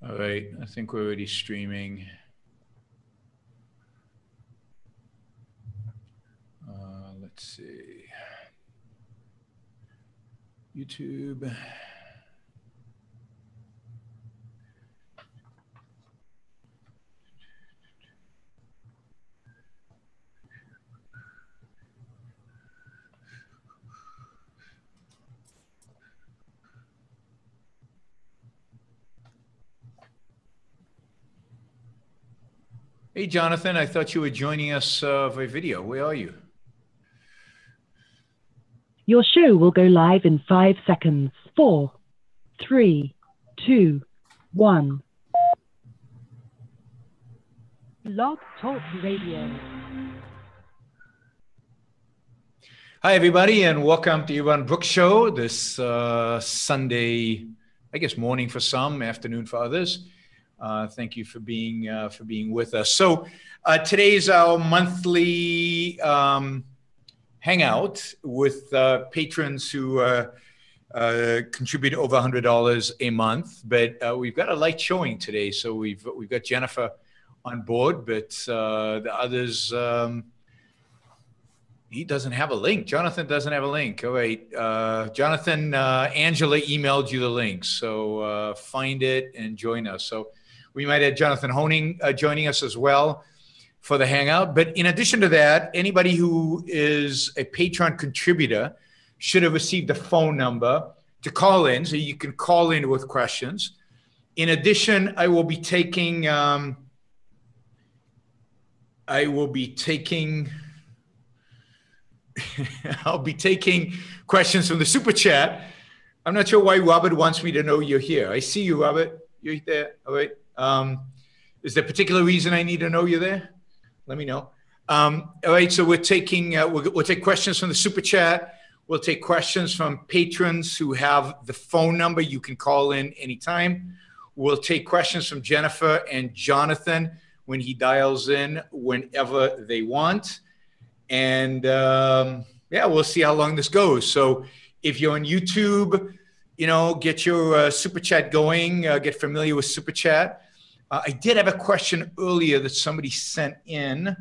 All right, I think we're already streaming. Let's see. YouTube. Hey, Jonathan, I thought you were joining us by video. Where are you? Your show will go live in 5 seconds. 4, 3, 2, 1. Blog Talk Radio. Hi, everybody, and welcome to Yaron Brook Show this Sunday, I guess morning for some, afternoon for others. Thank you for being with us. So today's our monthly hangout with patrons who contribute over $100 a month. But we've got a light showing today, so we've got Jennifer on board, but the others. He doesn't have a link. Jonathan doesn't have a link. All right. Jonathan, Angela emailed you the link. So find it and join us. So we might have Jonathan Honing joining us as well for the Hangout. But in addition to that, anybody who is a Patreon contributor should have received a phone number to call in. So you can call in with questions. In addition, I will be taking I'll be taking questions from the super chat. I'm not sure why Robert wants me to know you're here. I see you, Robert. You're there. All right. Is there a particular reason I need to know you're there? Let me know. All right. So we're taking, we'll take questions from the super chat. We'll take questions from patrons who have the phone number. You can call in anytime. We'll take questions from Jennifer and Jonathan when he dials in whenever they want. And yeah, we'll see how long this goes. So if you're on YouTube, you know, get your super chat going, get familiar with super chat. I did have a question earlier that somebody sent in.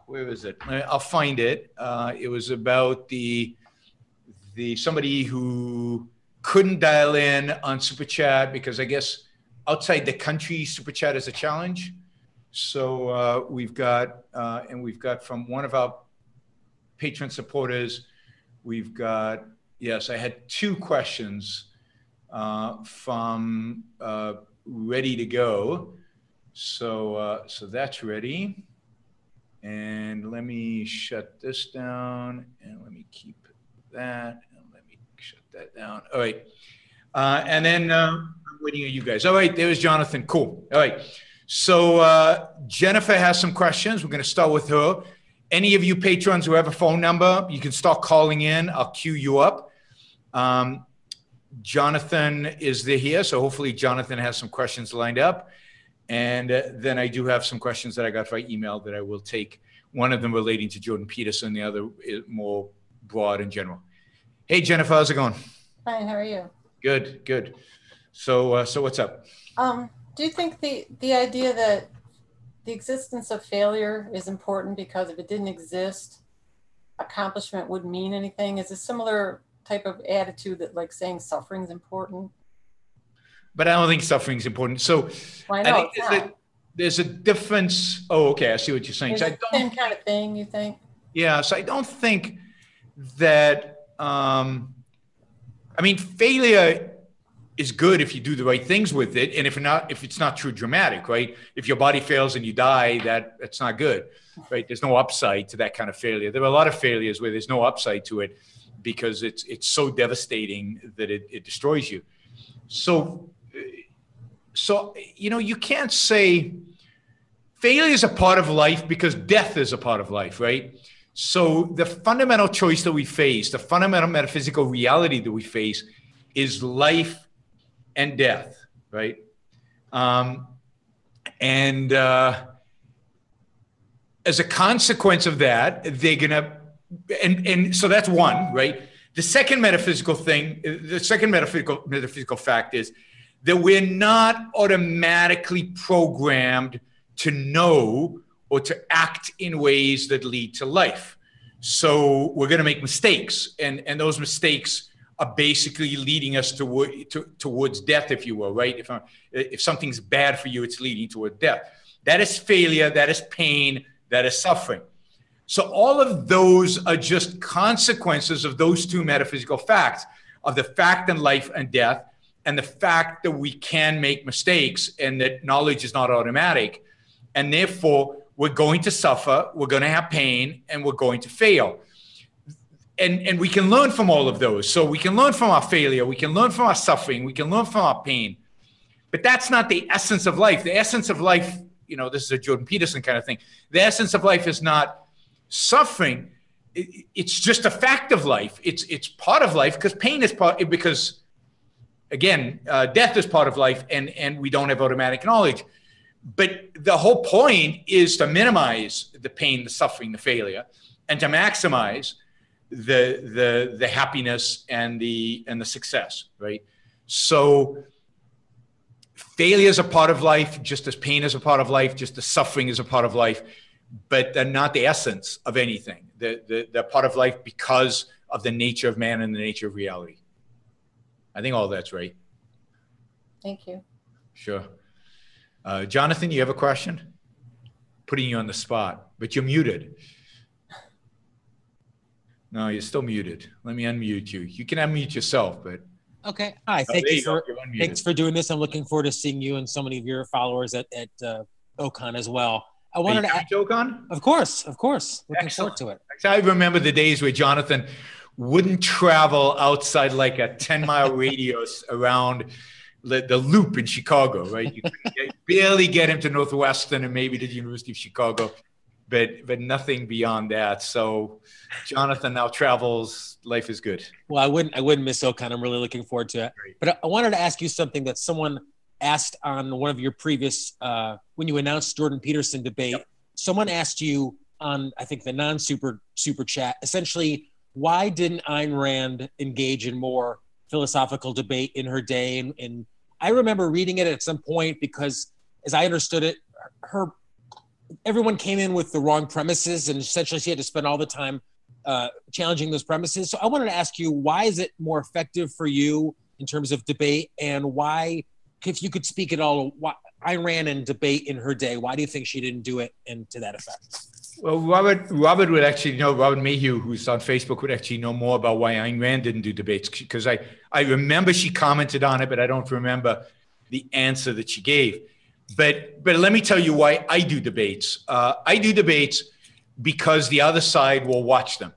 Where is it? I'll find it. It was about the somebody who couldn't dial in on super chat because I guess outside the country, super chat is a challenge. So we've got from one of our patron supporters, we've got, yes, I had 2 questions from ready to go. So that's ready. And let me shut this down and let me keep that and let me shut that down. All right. And then I'm waiting on you guys. All right, there's Jonathan. Cool. All right. So Jennifer has some questions. We're going to start with her. Any of you patrons who have a phone number, you can start calling in. I'll queue you up. Jonathan is here, so hopefully Jonathan has some questions lined up. And then I do have some questions that I got by email that I will take. One of them relating to Jordan Peterson, the other is more broad in general. Hey, Jennifer, how's it going? Fine, how are you? Good, good. So what's up? Do you think the idea that the existence of failure is important because if it didn't exist, accomplishment wouldn't mean anything? Is a similar type of attitude that like saying suffering is important? But I don't think suffering is important. So well, I think there's a difference. Oh, okay. I see what you're saying. So the same kind of thing, you think? Yeah. So I don't think that, I mean, failure is good if you do the right things with it. And if it's not too dramatic, right? If your body fails and you die, that's not good, right? There's no upside to that kind of failure. There are a lot of failures where there's no upside to it because it's so devastating that it destroys you. So, you know, you can't say failure is a part of life because death is a part of life, right? So the fundamental choice that we face, the fundamental metaphysical reality that we face is life and death, right? As a consequence of that, they're gonna, and so that's one, right? The second metaphysical thing, the second metaphysical fact is that we're not automatically programmed to know or to act in ways that lead to life. So we're going to make mistakes, and those mistakes are basically leading us towards death, if you will, right? If something's bad for you, it's leading toward death. That is failure, that is pain, that is suffering. So all of those are just consequences of those two metaphysical facts, of the fact in life and death, and the fact that we can make mistakes and that knowledge is not automatic. And therefore, we're going to suffer, we're going to have pain, and we're going to fail. And we can learn from all of those. So we can learn from our failure, we can learn from our suffering, we can learn from our pain. But that's not the essence of life. The essence of life, you know, this is a Jordan Peterson kind of thing. The essence of life is not suffering. It's just a fact of life. It's part of life, because pain is part, because again, death is part of life, and we don't have automatic knowledge. But the whole point is to minimize the pain, the suffering, the failure, and to maximize the happiness and the success, right? So failure is a part of life, just as pain is a part of life, just as suffering is a part of life, but they're not the essence of anything. They're part of life because of the nature of man and the nature of reality. I think all that's right. Thank you. Sure. Jonathan, you have a question? Putting you on the spot, but you're muted. No, you're still muted. Let me unmute you. You can unmute yourself, but. Okay. Hi. Thanks for doing this. I'm looking forward to seeing you and so many of your followers at OCON as well. I wanted to ask OCON? Of course. Looking forward to it. I remember the days where Jonathan wouldn't travel outside like a 10-mile radius around the loop in Chicago, right? You could barely get him to Northwestern and maybe to the University of Chicago, but nothing beyond that. So Jonathan now travels. Life is good. Well, I wouldn't miss OCON. I'm really looking forward to it. Great. But I wanted to ask you something that someone asked on one of your previous, when you announced Jordan Peterson debate. Yep. Someone asked you on, I think, the non-super chat, essentially, why didn't Ayn Rand engage in more philosophical debate in her day? And I remember reading it at some point because, as I understood it, everyone came in with the wrong premises, and essentially she had to spend all the time challenging those premises. So I wanted to ask you, why is it more effective for you in terms of debate, and why, if you could speak at all, why Ayn Rand and debate in her day, why do you think she didn't do it, and to that effect? Well, Robert would actually know, Robert Mayhew, who's on Facebook, would actually know more about why Ayn Rand didn't do debates, because I remember she commented on it, but I don't remember the answer that she gave. But let me tell you why I do debates. I do debates because the other side will watch them.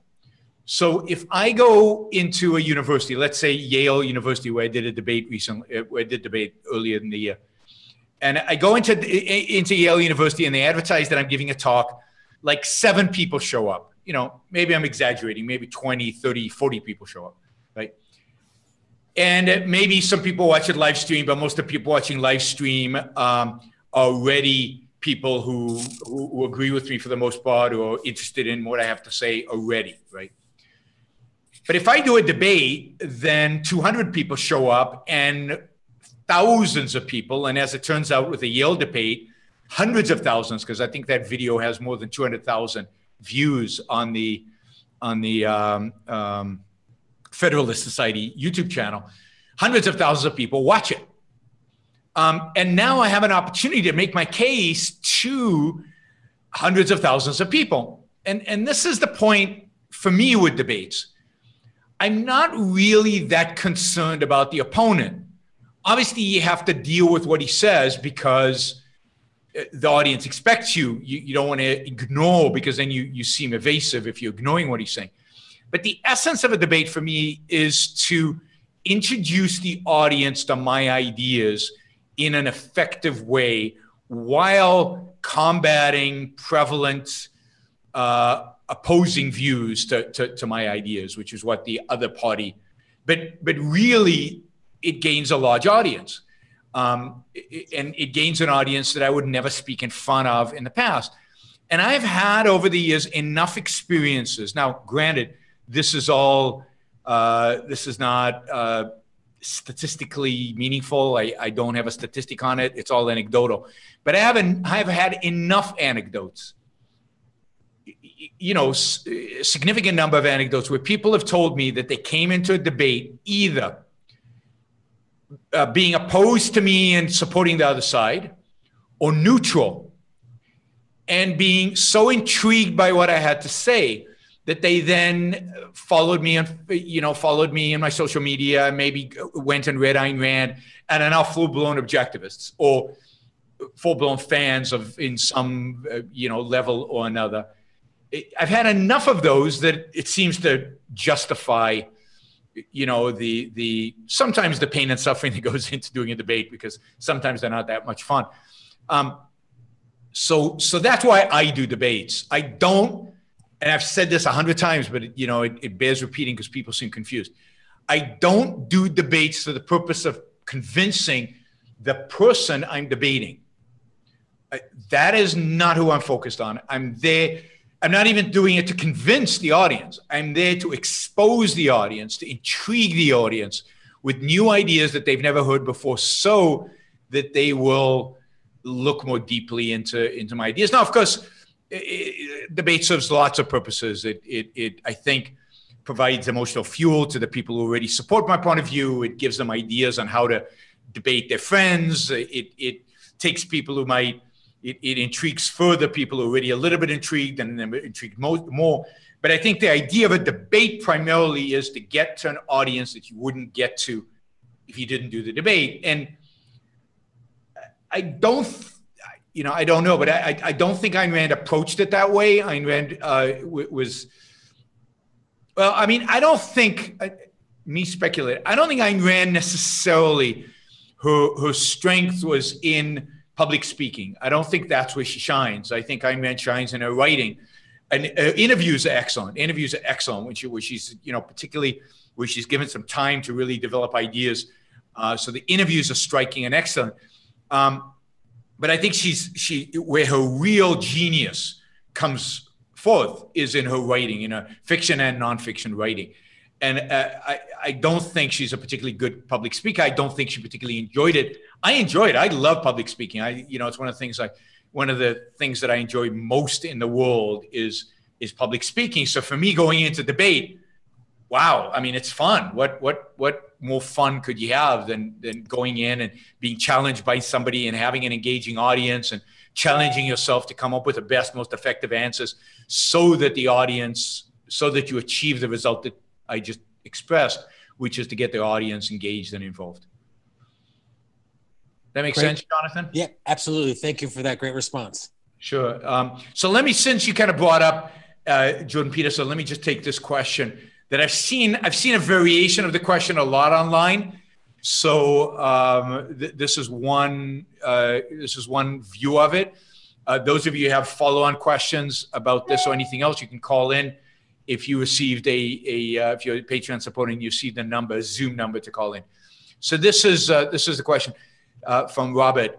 So if I go into a university, let's say Yale University, where I did a debate recently, where I did debate earlier in the year, and I go into Yale University and they advertise that I'm giving a talk, like 7 people show up. You know, maybe I'm exaggerating, maybe 20, 30, 40 people show up, right? And maybe some people watch it live stream, but most of the people watching live stream are already people who agree with me for the most part, or are interested in what I have to say already, right? But if I do a debate, then 200 people show up and thousands of people, and as it turns out with a Yale debate, hundreds of thousands, because I think that video has more than 200,000 views on the Federalist Society YouTube channel. Hundreds of thousands of people watch it. And now I have an opportunity to make my case to hundreds of thousands of people. And this is the point for me with debates. I'm not really that concerned about the opponent. Obviously, you have to deal with what he says because the audience expects you. You don't want to ignore, because then you seem evasive if you're ignoring what he's saying. But the essence of a debate for me is to introduce the audience to my ideas in an effective way while combating prevalent opposing views to my ideas, which is what the other party, but really it gains a large audience. And it gains an audience that I would never speak in front of in the past. And I've had over the years enough experiences. Now, granted, this is all, this is not statistically meaningful. I don't have a statistic on it. It's all anecdotal. But I have had enough anecdotes, a significant number of anecdotes where people have told me that they came into a debate either being opposed to me and supporting the other side, or neutral, and being so intrigued by what I had to say that they then followed me in my social media, and maybe went and read Ayn Rand, and are now full-blown objectivists or full-blown fans in some level or another. I've had enough of those that it seems to justify sometimes the pain and suffering that goes into doing a debate, because sometimes they're not that much fun. So that's why I do debates. I don't, and I've said this 100 times, but it bears repeating because people seem confused. I don't do debates for the purpose of convincing the person I'm debating. That is not who I'm focused on. I'm there. I'm not even doing it to convince the audience. I'm there to expose the audience, to intrigue the audience with new ideas that they've never heard before, so that they will look more deeply into my ideas. Now, of course, debate serves lots of purposes. It I think, provides emotional fuel to the people who already support my point of view. It gives them ideas on how to debate their friends. It takes people who might, it intrigues further people who are already a little bit intrigued, and then intrigued more. But I think the idea of a debate primarily is to get to an audience that you wouldn't get to if you didn't do the debate. And I don't know, but I don't think Ayn Rand approached it that way. Ayn Rand I don't think, me speculate, I don't think Ayn Rand necessarily, her strength was in public speaking. I don't think that's where she shines. I think Ayn Rand shines in her writing. And interviews are excellent. Interviews are excellent where she's, particularly where she's given some time to really develop ideas. So the interviews are striking and excellent. But I think where her real genius comes forth is in her writing, fiction and nonfiction writing. And I don't think she's a particularly good public speaker. I don't think she particularly enjoyed it. I enjoy it. I love public speaking. It's one of the things that I enjoy most in the world is public speaking. So for me, going into debate, wow, it's fun. What more fun could you have than going in and being challenged by somebody and having an engaging audience and challenging yourself to come up with the best, most effective answers so that you achieve the result that I just expressed, which is to get the audience engaged and involved. That makes sense, Jonathan? Yeah, absolutely. Thank you for that great response. Sure. So since you kind of brought up Jordan Peterson, let me just take this question that I've seen a variation of the question a lot online. So this is one view of it. Those of you who have follow-on questions about this or anything else, you can call in. If you received if you're a Patreon supporter and you see the Zoom number to call in. So this is the question from Robert.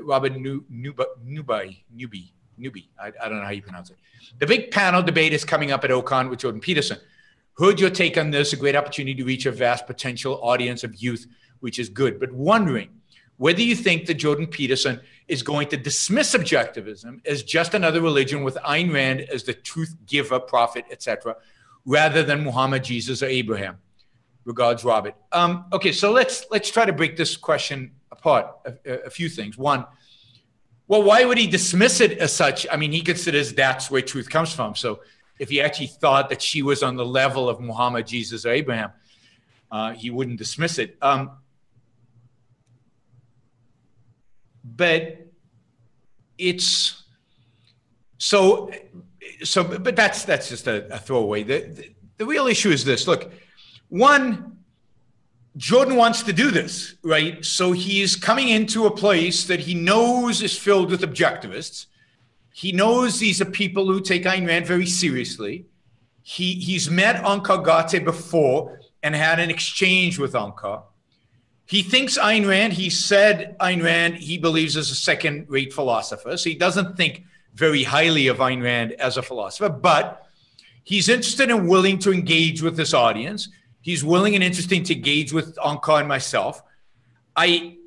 Robert Newby. I don't know how you pronounce it. The big panel debate is coming up at Ocon with Jordan Peterson. Heard your take on this, a great opportunity to reach a vast potential audience of youth, which is good. But wondering whether you think that Jordan Peterson is going to dismiss objectivism as just another religion with Ayn Rand as the truth giver, prophet, etc., rather than Muhammad, Jesus, or Abraham. Regards, Robert. Okay, so let's try to break this question apart. A few things. One, well, why would he dismiss it as such? He considers that's where truth comes from. So if he actually thought that she was on the level of Muhammad, Jesus, or Abraham, he wouldn't dismiss it. But it's but that's just a throwaway. The real issue is this. Look, one, Jordan wants to do this, right? So he's coming into a place that he knows is filled with objectivists. He knows these are people who take Ayn Rand very seriously. He's met Onkar Ghate before and had an exchange with Onkar. He thinks Ayn Rand, he said Ayn Rand, he believes is a second-rate philosopher. So he doesn't think very highly of Ayn Rand as a philosopher, but he's interested and willing to engage with this audience. He's willing and interesting to engage with Anka and myself. I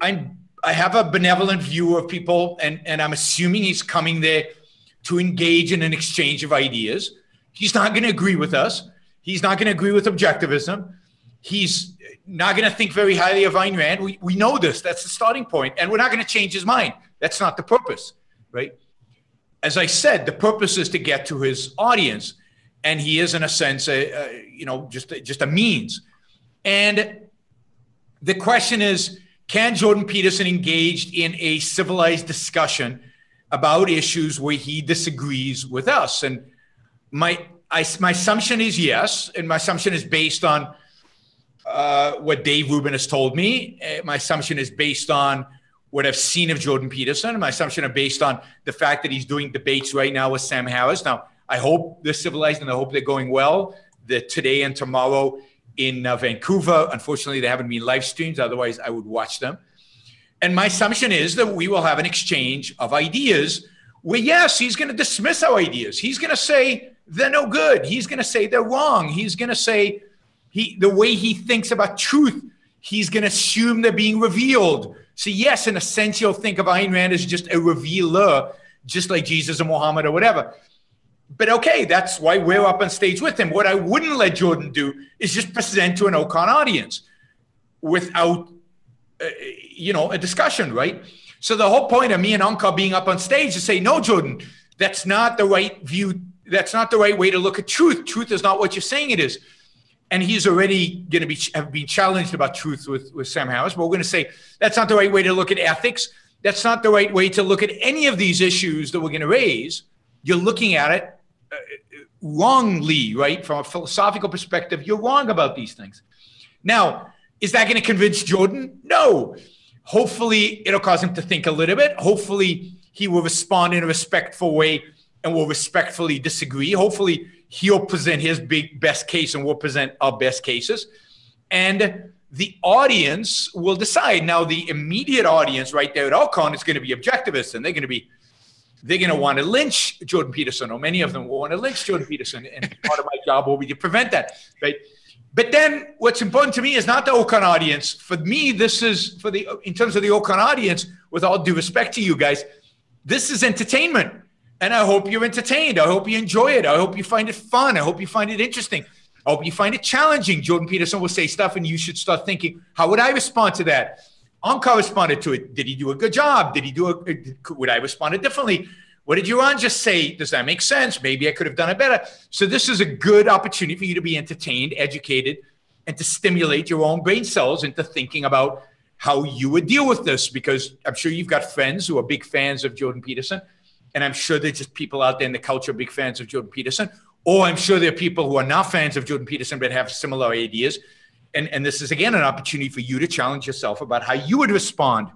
have a benevolent view of people, and I'm assuming he's coming there to engage in an exchange of ideas. He's not going to agree with us. He's not going to agree with objectivism. He's not going to think very highly of Ayn Rand. We know this. That's the starting point. And we're not going to change his mind. That's not the purpose, right? As I said, the purpose is to get to his audience. And he is, in a sense, just a means. And the question is, can Jordan Peterson engage in a civilized discussion about issues where he disagrees with us? And my assumption is yes. And my assumption is based on what Dave Rubin has told me. My assumption is based on what I've seen of Jordan Peterson. My assumption is based on the fact that he's doing debates right now with Sam Harris. Now, I hope they're civilized and I hope they're going well. They're today and tomorrow in Vancouver. Unfortunately, they haven't been live streamed. Otherwise, I would watch them. And my assumption is that we will have an exchange of ideas where, yes, he's going to dismiss our ideas. He's going to say they're no good. He's going to say they're wrong. He's going to say the way he thinks about truth, he's going to assume they're being revealed. So yes, in a sense, you'll think of Ayn Rand as just a revealer, just like Jesus or Muhammad or whatever. But okay, that's why we're up on stage with him. What I wouldn't let Jordan do is just present to an Ocon audience without, a discussion, right? So the whole point of me and Anka being up on stage is to say, no, Jordan, that's not the right view. That's not the right way to look at truth. Truth is not what you're saying it is. And he's already going to have been challenged about truth with Sam Harris. But we're going to say that's not the right way to look at ethics. That's not the right way to look at any of these issues that we're going to raise. You're looking at it wrongly, right? From a philosophical perspective, you're wrong about these things. Now, is that going to convince Jordan? No. Hopefully, it'll cause him to think a little bit. Hopefully, he will respond in a respectful way and will respectfully disagree. Hopefully, he'll present his best case and we'll present our best cases. And the audience will decide. Now, the immediate audience right there at Ocon is going to be objectivists, and they're going to want to lynch Jordan Peterson, or many of them will want to lynch Jordan Peterson. And part of my job will be to prevent that, right? But then what's important to me is not the Ocon audience. For me, this is in terms of the Ocon audience, with all due respect to you guys, this is entertainment. And I hope you're entertained. I hope you enjoy it. I hope you find it fun. I hope you find it interesting. I hope you find it challenging. Jordan Peterson will say stuff and you should start thinking, how would I respond to that? Anka responded to it. Did he do a good job? Would I respond differently? What did Yaron just say? Does that make sense? Maybe I could have done it better. So this is a good opportunity for you to be entertained, educated, and to stimulate your own brain cells into thinking about how you would deal with this, because I'm sure you've got friends who are big fans of Jordan Peterson. And I'm sure there's just people out there in the culture big fans of Jordan Peterson. Or I'm sure there are people who are not fans of Jordan Peterson but have similar ideas. And this is, again, an opportunity for you to challenge yourself about how you would respond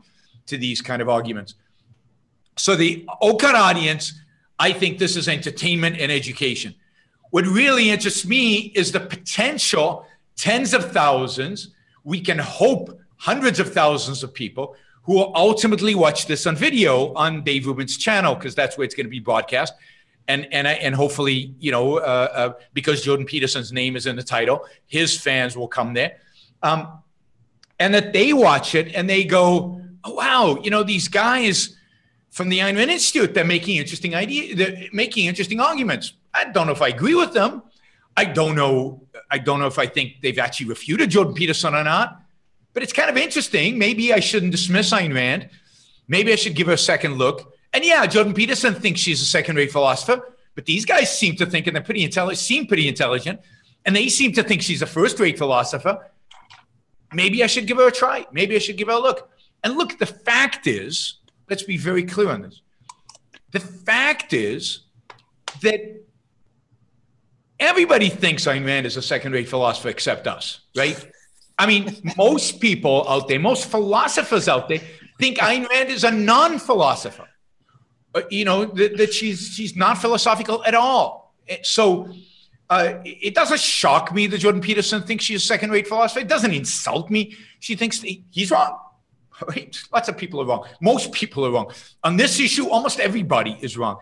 to these kind of arguments. So the Ocon audience, I think this is entertainment and education. What really interests me is the potential tens of thousands, we can hope hundreds of thousands of people who will ultimately watch this on video on Dave Rubin's channel, because that's where it's going to be broadcast. And hopefully, because Jordan Peterson's name is in the title, his fans will come there. And that they watch it and they go, oh, wow, these guys from the Ayn Rand Institute, they're making interesting arguments. I don't know if I agree with them. I don't know if I think they've actually refuted Jordan Peterson or not. But it's kind of interesting. Maybe I shouldn't dismiss Ayn Rand. Maybe I should give her a second look. And yeah, Jordan Peterson thinks she's a second-rate philosopher, but these guys seem to think, and they're pretty intelligent, and they seem to think she's a first-rate philosopher. Maybe I should give her a try. Maybe I should give her a look. And look, the fact is, let's be very clear on this. The fact is that everybody thinks Ayn Rand is a second-rate philosopher except us, right? I mean, most people out there, most philosophers out there think Ayn Rand is a non-philosopher. That she's not philosophical at all. So it doesn't shock me that Jordan Peterson thinks she's a second-rate philosopher. It doesn't insult me. She thinks he's wrong. Right? Lots of people are wrong. Most people are wrong. On this issue, almost everybody is wrong.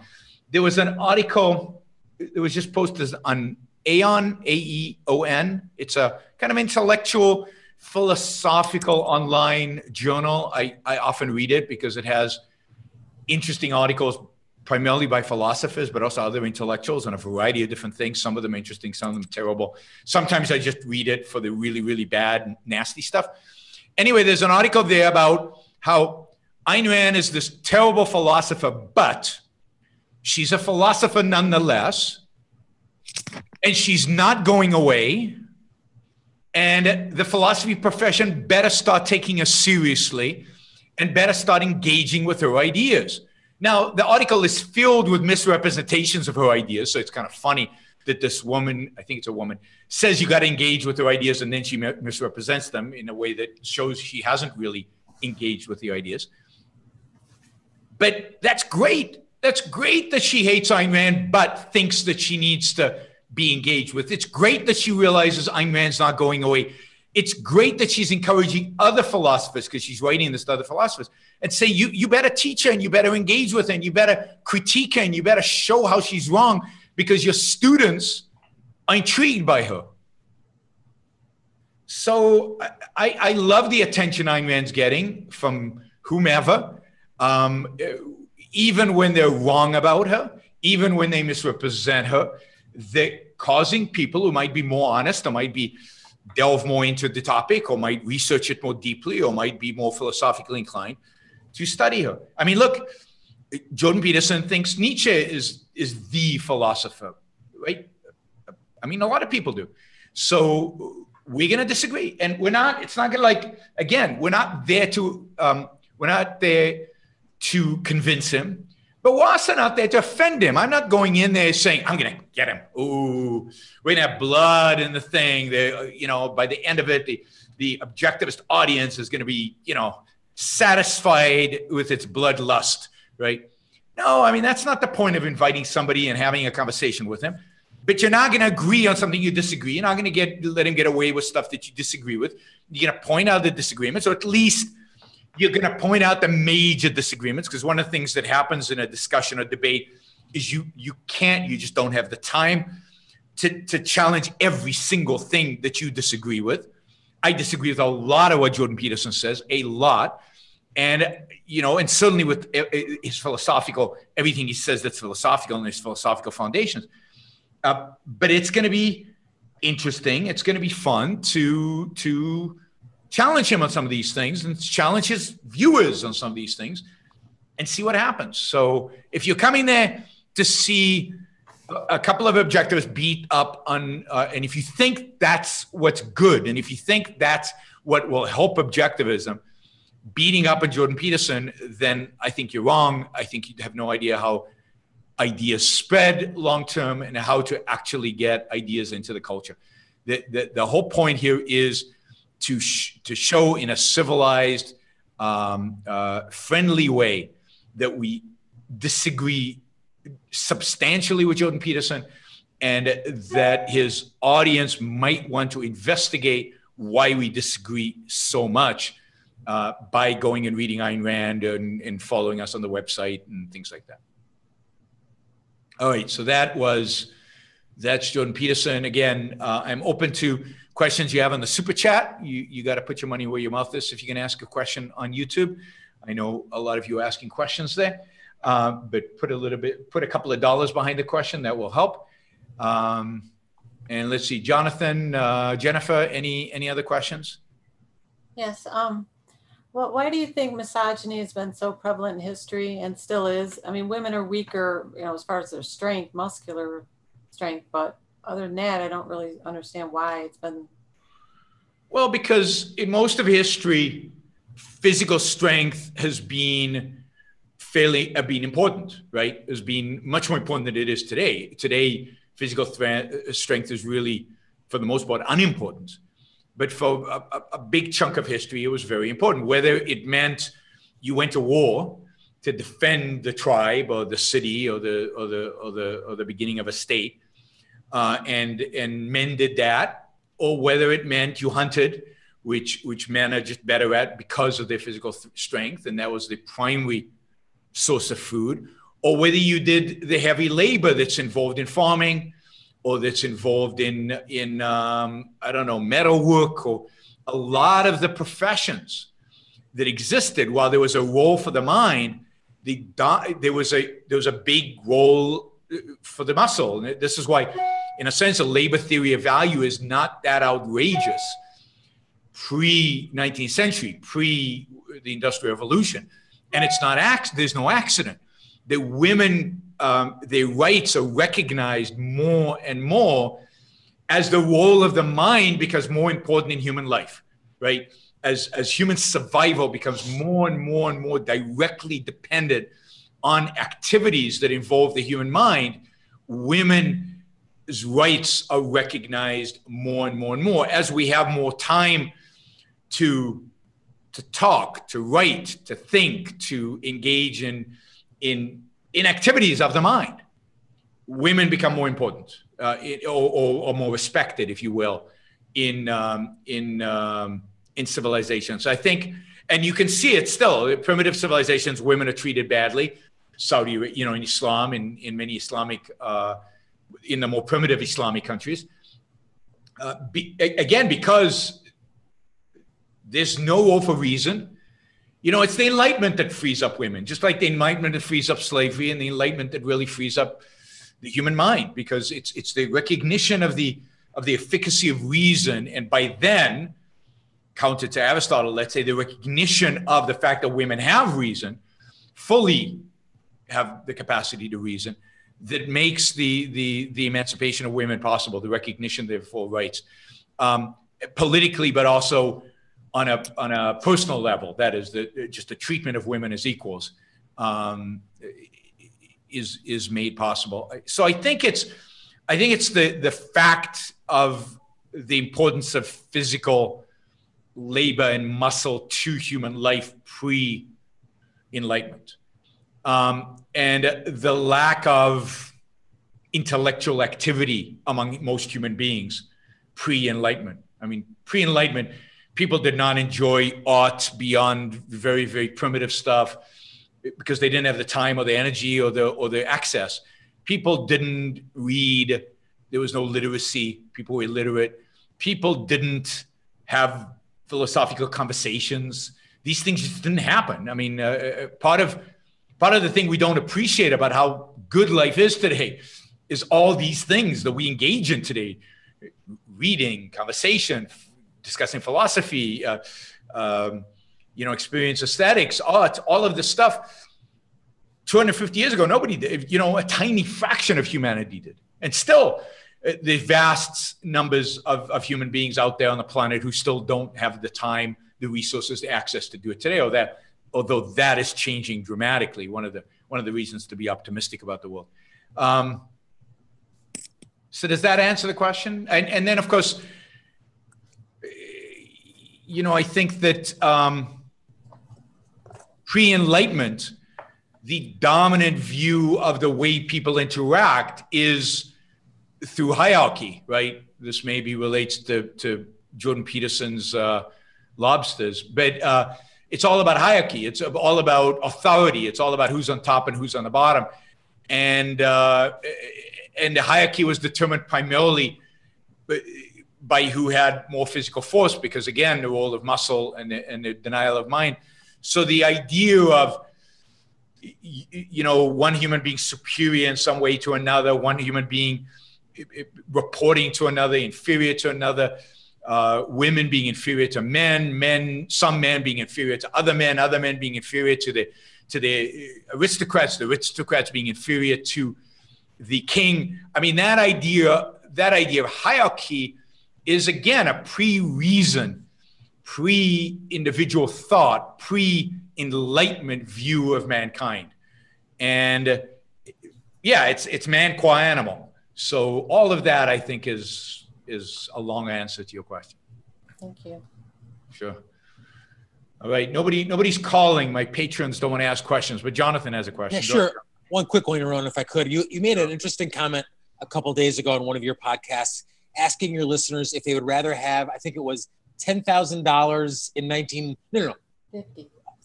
There was an article that was just posted on Aeon, A-E-O-N. It's a kind of intellectual, philosophical online journal. I often read it because it has interesting articles primarily by philosophers, but also other intellectuals on a variety of different things. Some of them interesting, some of them terrible. Sometimes I just read it for the really, really bad, nasty stuff. Anyway, there's an article there about how Ayn Rand is this terrible philosopher, but she's a philosopher nonetheless, and she's not going away. And the philosophy profession better start taking her seriously and better start engaging with her ideas. Now, the article is filled with misrepresentations of her ideas, so it's kind of funny that this woman, I think it's a woman, says you got to engage with her ideas, and then she misrepresents them in a way that shows she hasn't really engaged with the ideas. But that's great. That's great that she hates Ayn Rand, but thinks that she needs to be engaged with. It's great that she realizes Ayn Rand's not going away. It's great that she's encouraging other philosophers, because she's writing this to other philosophers, and say, you better teach her, and you better engage with her, and you better critique her, and you better show how she's wrong, because your students are intrigued by her. So I love the attention Ayn Rand's getting from whomever, even when they're wrong about her, even when they misrepresent her. They're causing people who might be more honest, or might be delve more into the topic, or might research it more deeply, or might be more philosophically inclined to study her. I mean, look, Jordan Peterson thinks Nietzsche is the philosopher, right? I mean, a lot of people do. So we're going to disagree, and it's not going to, like, again, we're not there to convince him, but we're also not there to offend him. I'm not going in there saying, I'm going to get him. Ooh, we're going to have blood in the thing. By the end of it, the objectivist audience is going to be, satisfied with its bloodlust, right? No, I mean, that's not the point of inviting somebody and having a conversation with him. But you're not going to agree on something you disagree. You're not going to let him get away with stuff that you disagree with. You're going to point out the disagreements, or at least you're going to point out the major disagreements, because one of the things that happens in a discussion or debate is you just don't have the time to challenge every single thing that you disagree with. I disagree with a lot of what Jordan Peterson says, a lot. And, and certainly with his philosophical, everything he says that's philosophical and his philosophical foundations. But it's going to be interesting. It's going to be fun to challenge him on some of these things, and challenge his viewers on some of these things, and see what happens. So if you're coming there to see a couple of objectivists beat up on, and if you think that's what's good, and if you think that's what will help objectivism, beating up on Jordan Peterson, then I think you're wrong. I think you have no idea how ideas spread long-term and how to actually get ideas into the culture. The whole point here is to show in a civilized, friendly way that we disagree substantially with Jordan Peterson, and that his audience might want to investigate why we disagree so much by going and reading Ayn Rand and following us on the website and things like that. All right, so that's Jordan Peterson. Again, I'm open to questions you have on the super chat. You got to put your money where your mouth is if you can ask a question on YouTube. I know a lot of you are asking questions there, but put a couple of dollars behind the question. That will help. And let's see, Jonathan, Jennifer, any other questions? Yes. Well, why do you think misogyny has been so prevalent in history and still is? I mean, women are weaker, as far as their strength, muscular strength, but other than that, I don't really understand why it's been. Well, because in most of history, physical strength has been important, right? Has been much more important than it is today. Today, physical strength is really, for the most part, unimportant. But for a big chunk of history, it was very important. Whether it meant you went to war to defend the tribe or the city or the beginning of a state, and men did that, or whether it meant you hunted, which men are just better at because of their physical strength, and that was the primary source of food, or whether you did the heavy labor that's involved in farming, or that's involved in I don't know, metalwork, or a lot of the professions that existed while there was a role for the mind, there was a big role for the muscle. And this is why, in a sense, a labor theory of value is not that outrageous pre-19th century, pre the Industrial Revolution. And it's not there's no accident that women, their rights are recognized more and more as the role of the mind becomes more important in human life, right? As human survival becomes more and more and more directly dependent on activities that involve the human mind, women's rights are recognized more and more and more as we have more time to talk, to write, to think, to engage in activities of the mind. Women become more important or more respected, if you will, in civilizations. So I think, and you can see it still. In primitive civilizations, women are treated badly. Saudi, in Islam, in many Islamic, in the more primitive Islamic countries. Again, because there's no role for reason. It's the Enlightenment that frees up women, just like the Enlightenment that frees up slavery, and the Enlightenment that really frees up the human mind, because it's the recognition of the efficacy of reason, and by then, counter to Aristotle, let's say, the recognition of the fact that women have reason, fully have the capacity to reason, that makes the emancipation of women possible, the recognition of their full rights, politically, but also on a personal level. That is, just the treatment of women as equals is made possible. So I think it's the fact of the importance of physical labor and muscle to human life pre-Enlightenment, and the lack of intellectual activity among most human beings pre-Enlightenment. I mean, pre-Enlightenment, people did not enjoy art beyond very, very primitive stuff because they didn't have the time or the energy or the access. People didn't read. There was no literacy. People were illiterate. People didn't have philosophical conversations. These things just didn't happen. I mean, part of the thing we don't appreciate about how good life is today is all these things that we engage in today: reading, conversation, discussing philosophy, experience aesthetics, art, all of this stuff. 250 years ago, nobody did. A tiny fraction of humanity did. And still, the vast numbers of human beings out there on the planet who still don't have the time, the resources, the access to do it today, although that is changing dramatically. One of the reasons to be optimistic about the world. So does that answer the question? And then, of course, I think that pre-Enlightenment, the dominant view of the way people interact is through hierarchy, right? This maybe relates to Jordan Peterson's lobsters, but it's all about hierarchy. It's all about authority. It's all about who's on top and who's on the bottom. And the hierarchy was determined primarily by who had more physical force, because again, the role of muscle and the denial of mind. So the idea of, one human being superior in some way to another, one human being reporting to another, inferior to another, women being inferior to men, some men being inferior to other men being inferior to the aristocrats being inferior to the king. I mean, that idea of hierarchy is, again, a pre-reason, pre-individual thought, pre-Enlightenment view of mankind. And it's man qua animal. So all of that, I think, is a long answer to your question. Thank you. Sure. All right. Nobody's calling. My patrons don't want to ask questions, but Jonathan has a question. Yeah, sure. One quick one, Yaron, if I could. You made an interesting comment a couple of days ago on one of your podcasts, asking your listeners if they would rather have, I think it was $10,000 in $50,000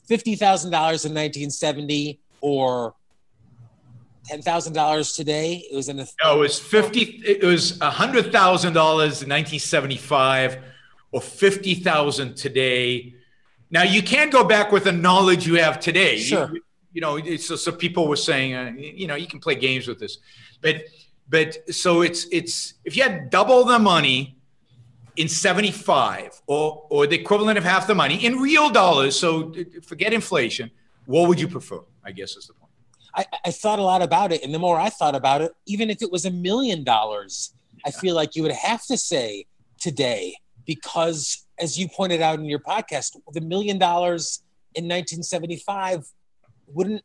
in 1970 or $10,000 today. It was in the no, it was 50. It was $100,000 in 1975, or 50,000 today. Now you can't go back with the knowledge you have today. Sure. So people were saying, you can play games with this, but so it's if you had double the money in 75, or the equivalent of half the money in real dollars, so forget inflation, what would you prefer? I guess is the point. I thought a lot about it, and the more I thought about it, even if it was $1 million, I feel like you would have to say today, because as you pointed out in your podcast, the $1 million in 1975 wouldn't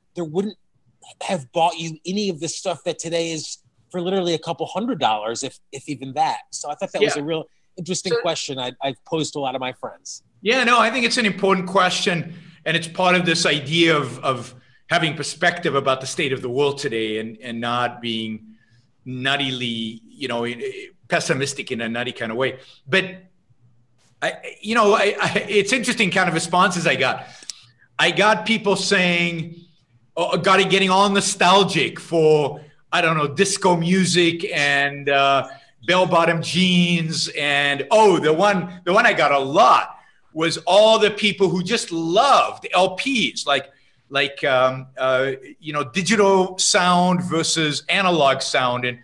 have bought you any of the stuff that today is for literally a couple $100, if even that. So I thought that was a real interesting question I've posed to a lot of my friends. Yeah, no, I think it's an important question, and it's part of this idea of having perspective about the state of the world today, and not being nuttily, pessimistic in a nutty kind of way. But it's interesting kind of responses I got. I got people saying, getting all nostalgic for, I don't know, disco music and bell-bottom jeans, and the one I got a lot was all the people who just loved LPs, like digital sound versus analog sound. And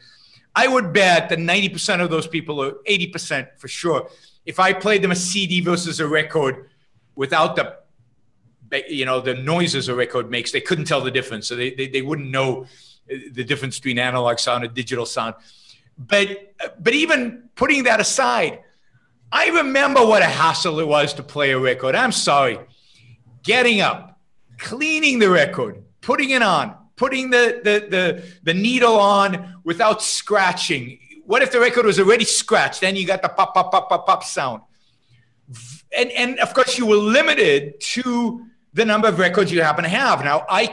I would bet that 90% of those people, or 80% for sure, if I played them a CD versus a record without the noises a record makes, they couldn't tell the difference. So they wouldn't know the difference between analog sound and digital sound. But even putting that aside, I remember what a hassle it was to play a record. I'm sorry. Getting up, cleaning the record, putting it on, putting the needle on without scratching. What if the record was already scratched? Then you got the pop, pop, pop, pop, pop sound. And of course, you were limited to the number of records you happen to have. Now, I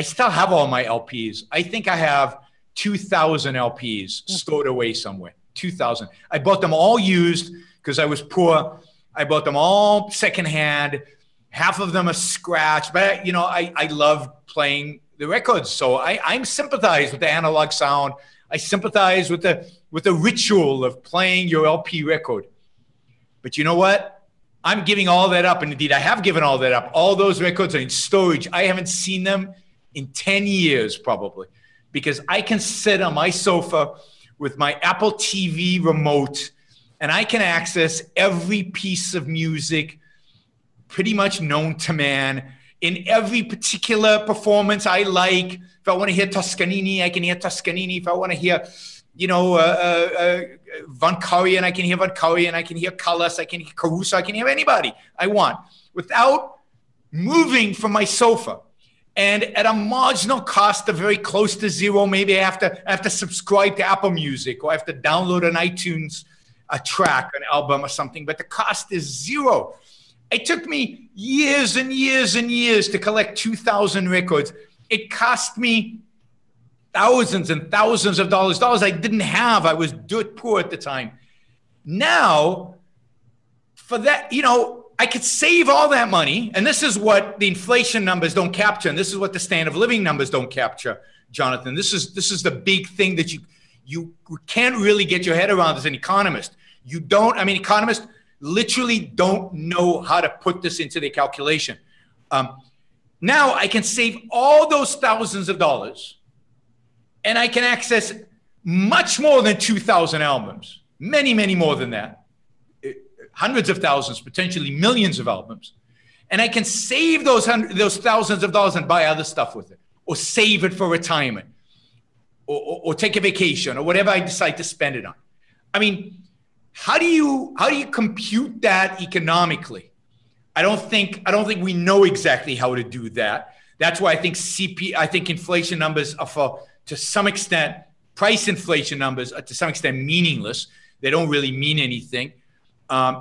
still have all my LPs. I think I have 2,000 LPs stored away somewhere. 2,000. I bought them all used because I was poor. I bought them all secondhand. Half of them are scratched. But, I love playing the records. So I'm sympathize with the analog sound. I sympathize with the ritual of playing your LP record. But you know what? I'm giving all that up. And indeed, I have given all that up. All those records are in storage. I haven't seen them in 10 years probably, because I can sit on my sofa with my Apple TV remote and I can access every piece of music pretty much known to man in every particular performance I like. If I want to hear Toscanini, I can hear Toscanini. If I want to hear, Von Karajan, I can hear Von Karajan. I can hear Callas. I can hear Caruso. I can hear anybody I want without moving from my sofa. And at a marginal cost of very close to zero, maybe I have to subscribe to Apple Music, or I have to download an iTunes a track, an album or something, but the cost is zero. It took me years and years and years to collect 2,000 records. It cost me thousands and thousands of dollars I didn't have. I was dirt poor at the time. Now, for that, I could save all that money. And this is what the inflation numbers don't capture. And this is what the standard of living numbers don't capture, Jonathan. This is the big thing that you can't really get your head around as an economist. Economists literally don't know how to put this into the calculation. Now I can save all those thousands of dollars, and I can access much more than 2,000 albums, many, many more than that, hundreds of thousands, potentially millions of albums. And I can save those thousands of dollars and buy other stuff with it, or save it for retirement, or take a vacation, or whatever I decide to spend it on. I mean, how do you compute that economically? I don't think we know exactly how to do that. That's why I think inflation numbers are to some extent, price inflation numbers are to some extent meaningless. They don't really mean anything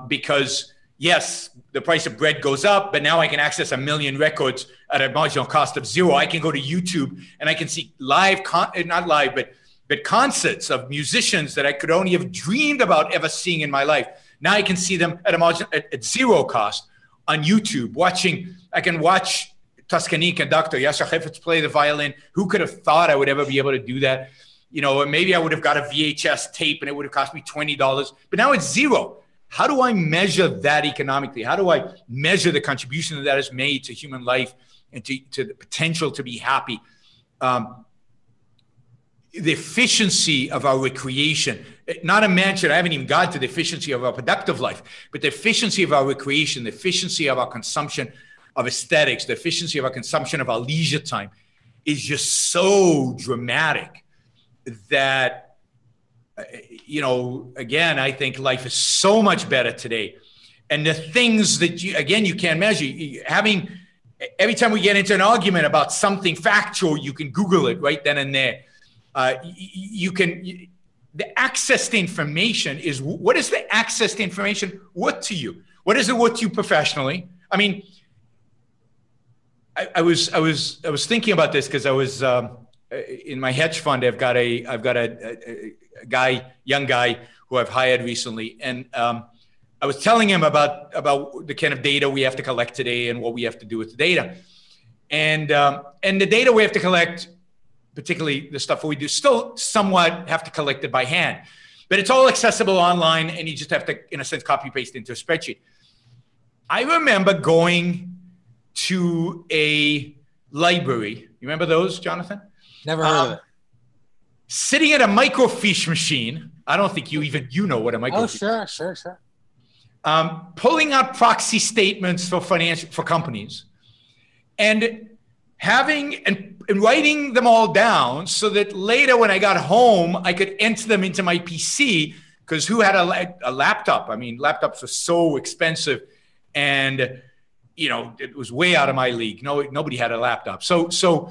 because yes, the price of bread goes up, but now I can access 1 million records at a marginal cost of zero. I can go to YouTube and I can see but concerts of musicians that I could only have dreamed about ever seeing in my life. Now I can see them at zero cost on YouTube. I can watch Tuscany conductor, Yasha Heifetz play the violin. Who could have thought I would ever be able to do that? You know, or maybe I would have got a VHS tape and it would have cost me $20, but now it's zero. How do I measure that economically? How do I measure the contribution that has made to human life and to the potential to be happy? The efficiency of our recreation, not to mention, I haven't even got to the efficiency of our productive life, but the efficiency of our recreation, the efficiency of our consumption of aesthetics, the efficiency of our consumption of our leisure time is just so dramatic that, you know, again, I think life is so much better today. And the things that you can't measure, every time we get into an argument about something factual, you can Google it right then and there. The access to information is, what is the access to information worth to you? What is it worth to you professionally? I mean, I was thinking about this because I was in my hedge fund. I've got a young guy who I've hired recently, and I was telling him about the kind of data we have to collect today and what we have to do with the data, and the data we have to collect, particularly the stuff we do, still somewhat have to collect it by hand, but it's all accessible online, and you just have to, in a sense, copy paste into a spreadsheet. I remember going to a library. You remember those, Jonathan? Never heard of it. Sitting at a microfiche machine. I don't think you know what a microfiche. Oh, sure. Pulling out proxy statements for companies, and writing them all down so that later when I got home, I could enter them into my PC, because who had a laptop? I mean, laptops were so expensive, and you know, it was way out of my league. Nobody had a laptop. So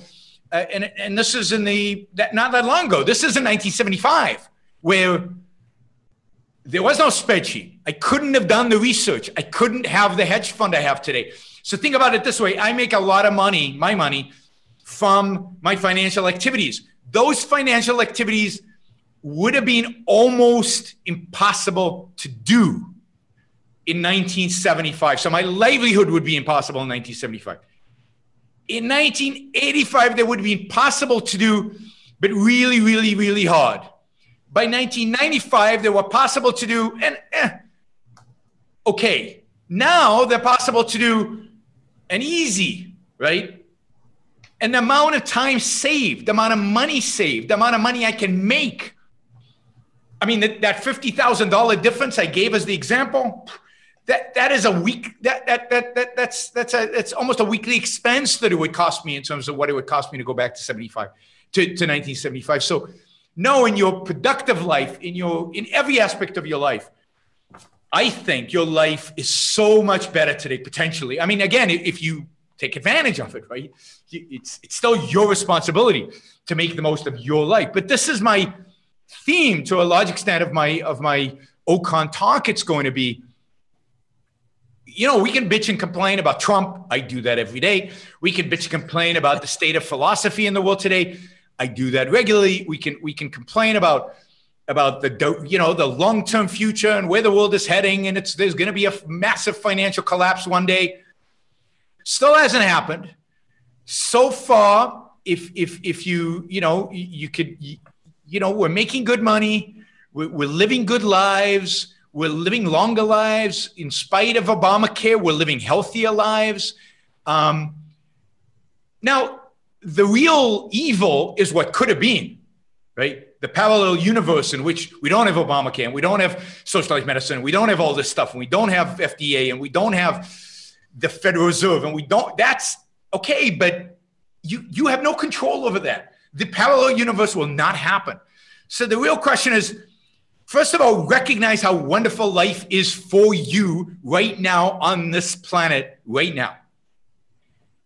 and this is not that long ago. This is in 1975, where there was no spreadsheet. I couldn't have done the research. I couldn't have the hedge fund I have today. So think about it this way. I make a lot of money, my money, from my financial activities. Those financial activities would have been almost impossible to do in 1975. So my livelihood would be impossible in 1975. In 1985, they would be impossible to do, but really, really, really hard. By 1995, they were possible to do, and okay. Now they're possible to do and easy, right? And the amount of time saved, the amount of money saved, the amount of money I can make. I mean, that $50,000 difference I gave as the example, that is a week. That's almost a weekly expense that it would cost me in terms of what it would cost me to go back to 1975. So, no, in your productive life, in every aspect of your life, I think your life is so much better today, potentially. I mean, again, if you take advantage of it, right? It's still your responsibility to make the most of your life. But this is my theme to a large extent of my Ocon talk. It's going to be, you know, we can bitch and complain about Trump. I do that every day. We can bitch and complain about the state of philosophy in the world today. I do that regularly. We can complain about the long-term future and where the world is heading, and there's going to be a massive financial collapse one day. Still hasn't happened so far. If we're making good money, we're living good lives. We're living longer lives in spite of Obamacare. We're living healthier lives. Now, the real evil is what could have been, right? The parallel universe in which we don't have Obamacare, and we don't have socialized medicine, and we don't have all this stuff, and we don't have FDA, and we don't have the Federal Reserve, and we don't. That's okay, but you have no control over that. The parallel universe will not happen. So the real question is, first of all, recognize how wonderful life is for you right now on this planet right now.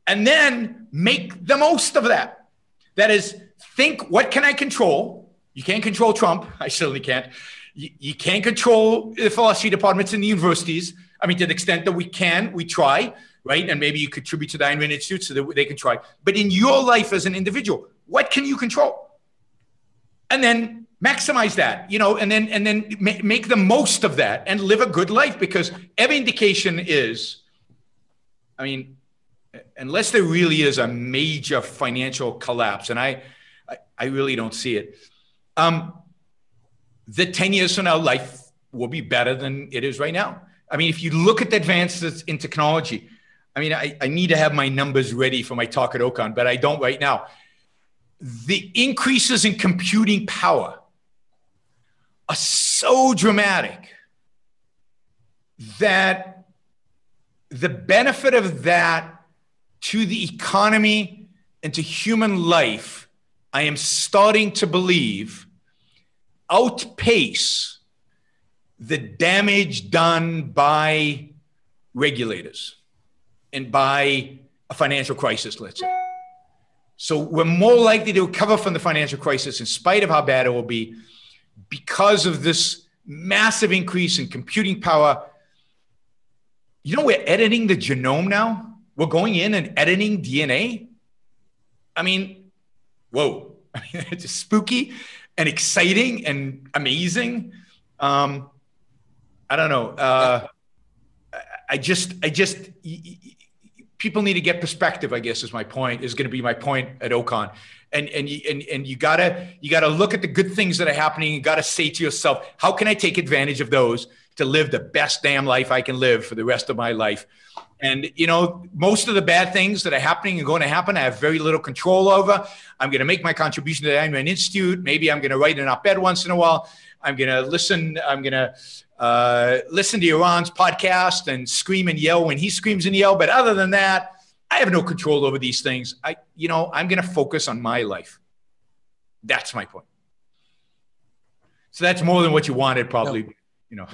And then make the most of that. That is, think, what can I control? You can't control Trump. I certainly can't. You can't control the philosophy departments in the universities. I mean, to the extent that we can, we try, right? And maybe you contribute to the Ayn Rand Institute so that they can try. But in your life as an individual, what can you control? And then maximize that, and then make the most of that and live a good life, because every indication is, I mean, unless there really is a major financial collapse, and I really don't see it, the 10 years from now, life will be better than it is right now. I mean, if you look at the advances in technology, I mean, I need to have my numbers ready for my talk at Ocon, but I don't right now. The increases in computing power are so dramatic that the benefit of that to the economy and to human life, I am starting to believe, outpace the damage done by regulators and by a financial crisis, let's say. So we're more likely to recover from the financial crisis in spite of how bad it will be because of this massive increase in computing power. You know, we're editing the genome now. We're going in and editing DNA. I mean, whoa. I mean, it's spooky and exciting and amazing. I don't know. People need to get perspective, I guess, is my point, is going to be my point at Ocon. And you gotta look at the good things that are happening. You gotta say to yourself, how can I take advantage of those to live the best damn life I can live for the rest of my life? And, you know, most of the bad things that are happening and going to happen, I have very little control over. I'm going to make my contribution to the Ironman Institute. Maybe I'm going to write an op-ed once in a while. I'm going to listen to Yaron's podcast and scream and yell when he screams and yell. But other than that, I have no control over these things. I'm going to focus on my life. That's my point. So that's more than what you wanted, probably. No.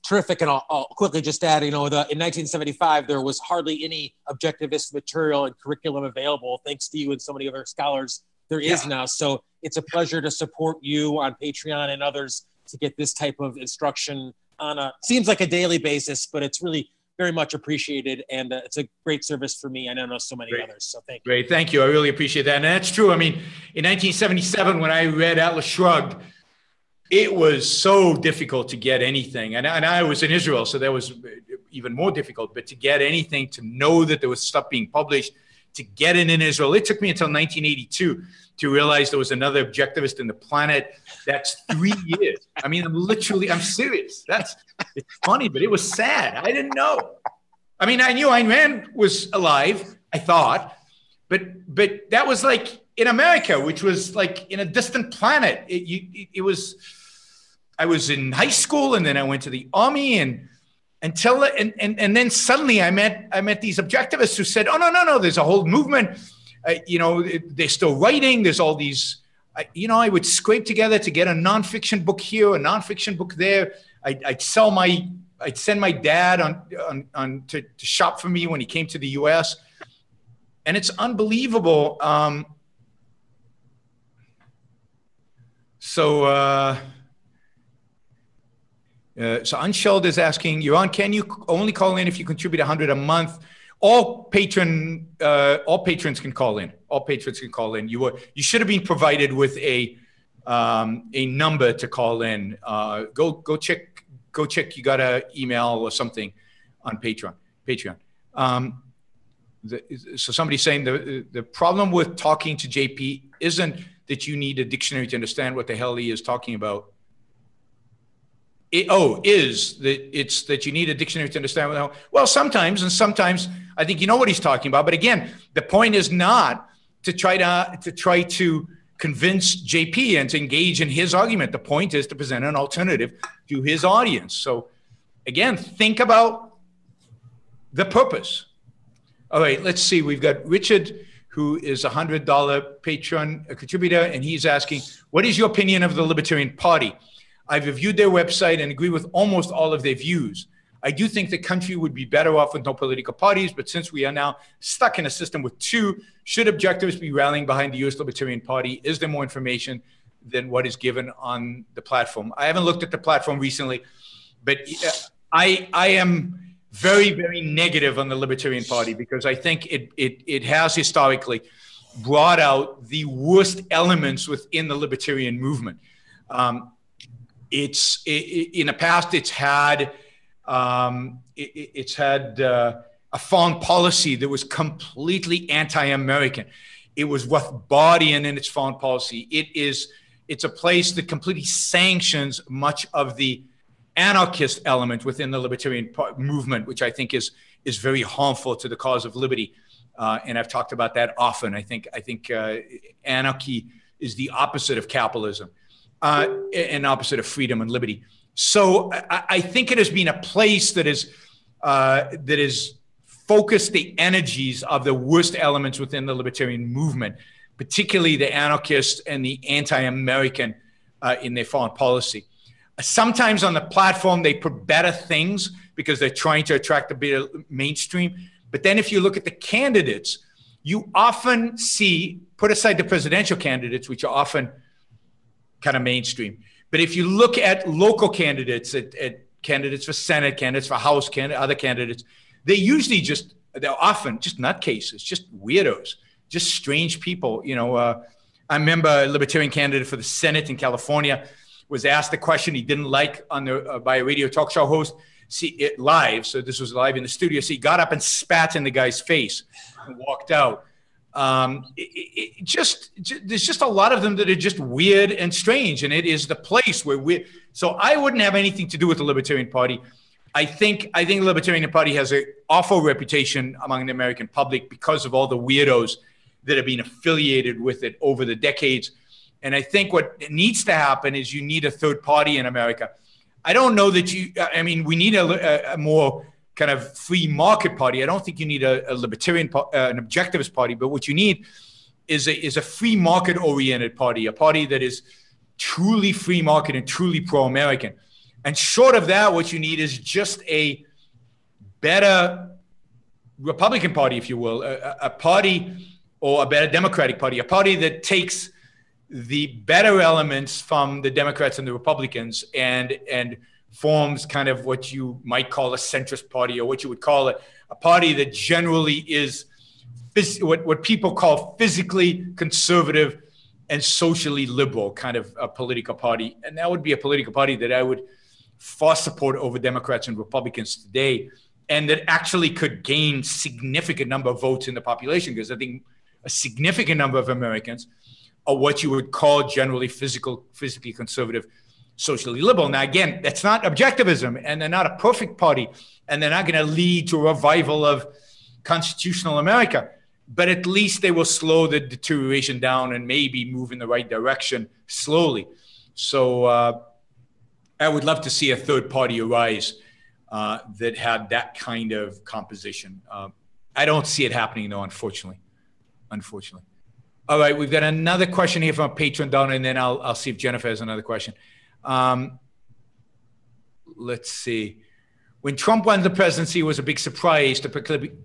Terrific. And I'll quickly just add, in 1975, there was hardly any objectivist material and curriculum available, thanks to you and so many other scholars. There is now. So it's a pleasure to support you on Patreon and others to get this type of instruction on seems like a daily basis, but it's really very much appreciated. And it's a great service for me. I know so many others. So thank you. Great. Thank you. I really appreciate that. And that's true. I mean, in 1977, when I read Atlas Shrugged, it was so difficult to get anything. And I was in Israel, so that was even more difficult. But to get anything, to know that there was stuff being published, to get it in Israel, it took me until 1982 to realize there was another objectivist in the planet. That's 3 years. I mean, I'm serious. It's funny, but it was sad. I didn't know. I mean, I knew Ayn Rand was alive, I thought, but that was like in America, which was like in a distant planet. I was in high school, and then I went to the army, and then suddenly I met these objectivists who said, oh, no, there's a whole movement. They're still writing. There's all these, I would scrape together to get a nonfiction book here, a nonfiction book there. I'd send my dad on to shop for me when he came to the US. And it's unbelievable. So Unshelled is asking, Yaron, can you only call in if you contribute $100 a month? All patrons can call in. All patrons can call in. You should have been provided with a number to call in. Go check. You got an email or something on Patreon. So somebody's saying the problem with talking to JP isn't that you need a dictionary to understand what the hell he is talking about. It's that you need a dictionary to understand what the hell. Well, sometimes I think you know what he's talking about. But again, the point is not to try to convince JP and to engage in his argument. The point is to present an alternative to his audience. So again, think about the purpose. All right, let's see. We've got Richard, who is a $100 patron contributor, and he's asking, what is your opinion of the Libertarian Party? I've reviewed their website and agree with almost all of their views. I do think the country would be better off with no political parties, but since we are now stuck in a system with two, should objectivists be rallying behind the U.S. Libertarian Party? Is there more information than what is given on the platform? I haven't looked at the platform recently, but I am very, very negative on the Libertarian Party because I think it has historically brought out the worst elements within the libertarian movement. In the past, it's had a a foreign policy that was completely anti-American. It was Rothbardian in its foreign policy. It's a place that completely sanctions much of the anarchist element within the libertarian movement, which I think is very harmful to the cause of liberty. And I've talked about that often. I think anarchy is the opposite of capitalism and opposite of freedom and liberty. So I think it has been a place that is focused the energies of the worst elements within the libertarian movement, particularly the anarchists and the anti-American in their foreign policy. Sometimes on the platform, they put better things because they're trying to attract the bigger mainstream. But then if you look at the candidates, you often see, put aside the presidential candidates, which are often kind of mainstream. But if you look at local candidates, at candidates for Senate, candidates for House, other candidates, they're often just nutcases, just weirdos, just strange people. I remember a libertarian candidate for the Senate in California was asked a question he didn't like by a radio talk show host. Live, so this was live in the studio. So he got up and spat in the guy's face and walked out. There's just a lot of them that are just weird and strange, and it is the place where so I wouldn't have anything to do with the Libertarian Party. I think the Libertarian Party has an awful reputation among the American public because of all the weirdos that have been affiliated with it over the decades. And I think what needs to happen is you need a third party in America. I don't know that we need a more kind of free market party. I don't think you need a libertarian, an objectivist party, but what you need is a free market oriented party, a party that is truly free market and truly pro-American. And short of that, what you need is just a better Republican Party, if you will, a party or a better Democratic Party, a party that takes the better elements from the Democrats and the Republicans and forms kind of what you might call a centrist party, or what you would call a party that generally is what people call physically conservative and socially liberal kind of a political party. And that would be a political party that I would far support over Democrats and Republicans today, and that actually could gain significant number of votes in the population, because I think a significant number of Americans are what you would call generally physically conservative, socially liberal. Now, again, that's not objectivism, and they're not a perfect party, and they're not going to lead to a revival of constitutional America, but at least they will slow the deterioration down and maybe move in the right direction slowly. So I would love to see a third party arise that had that kind of composition. I don't see it happening, though, unfortunately. All right, we've got another question here from a patron down, and then I'll see if Jennifer has another question. Let's see. When Trump won the presidency, it was a big surprise to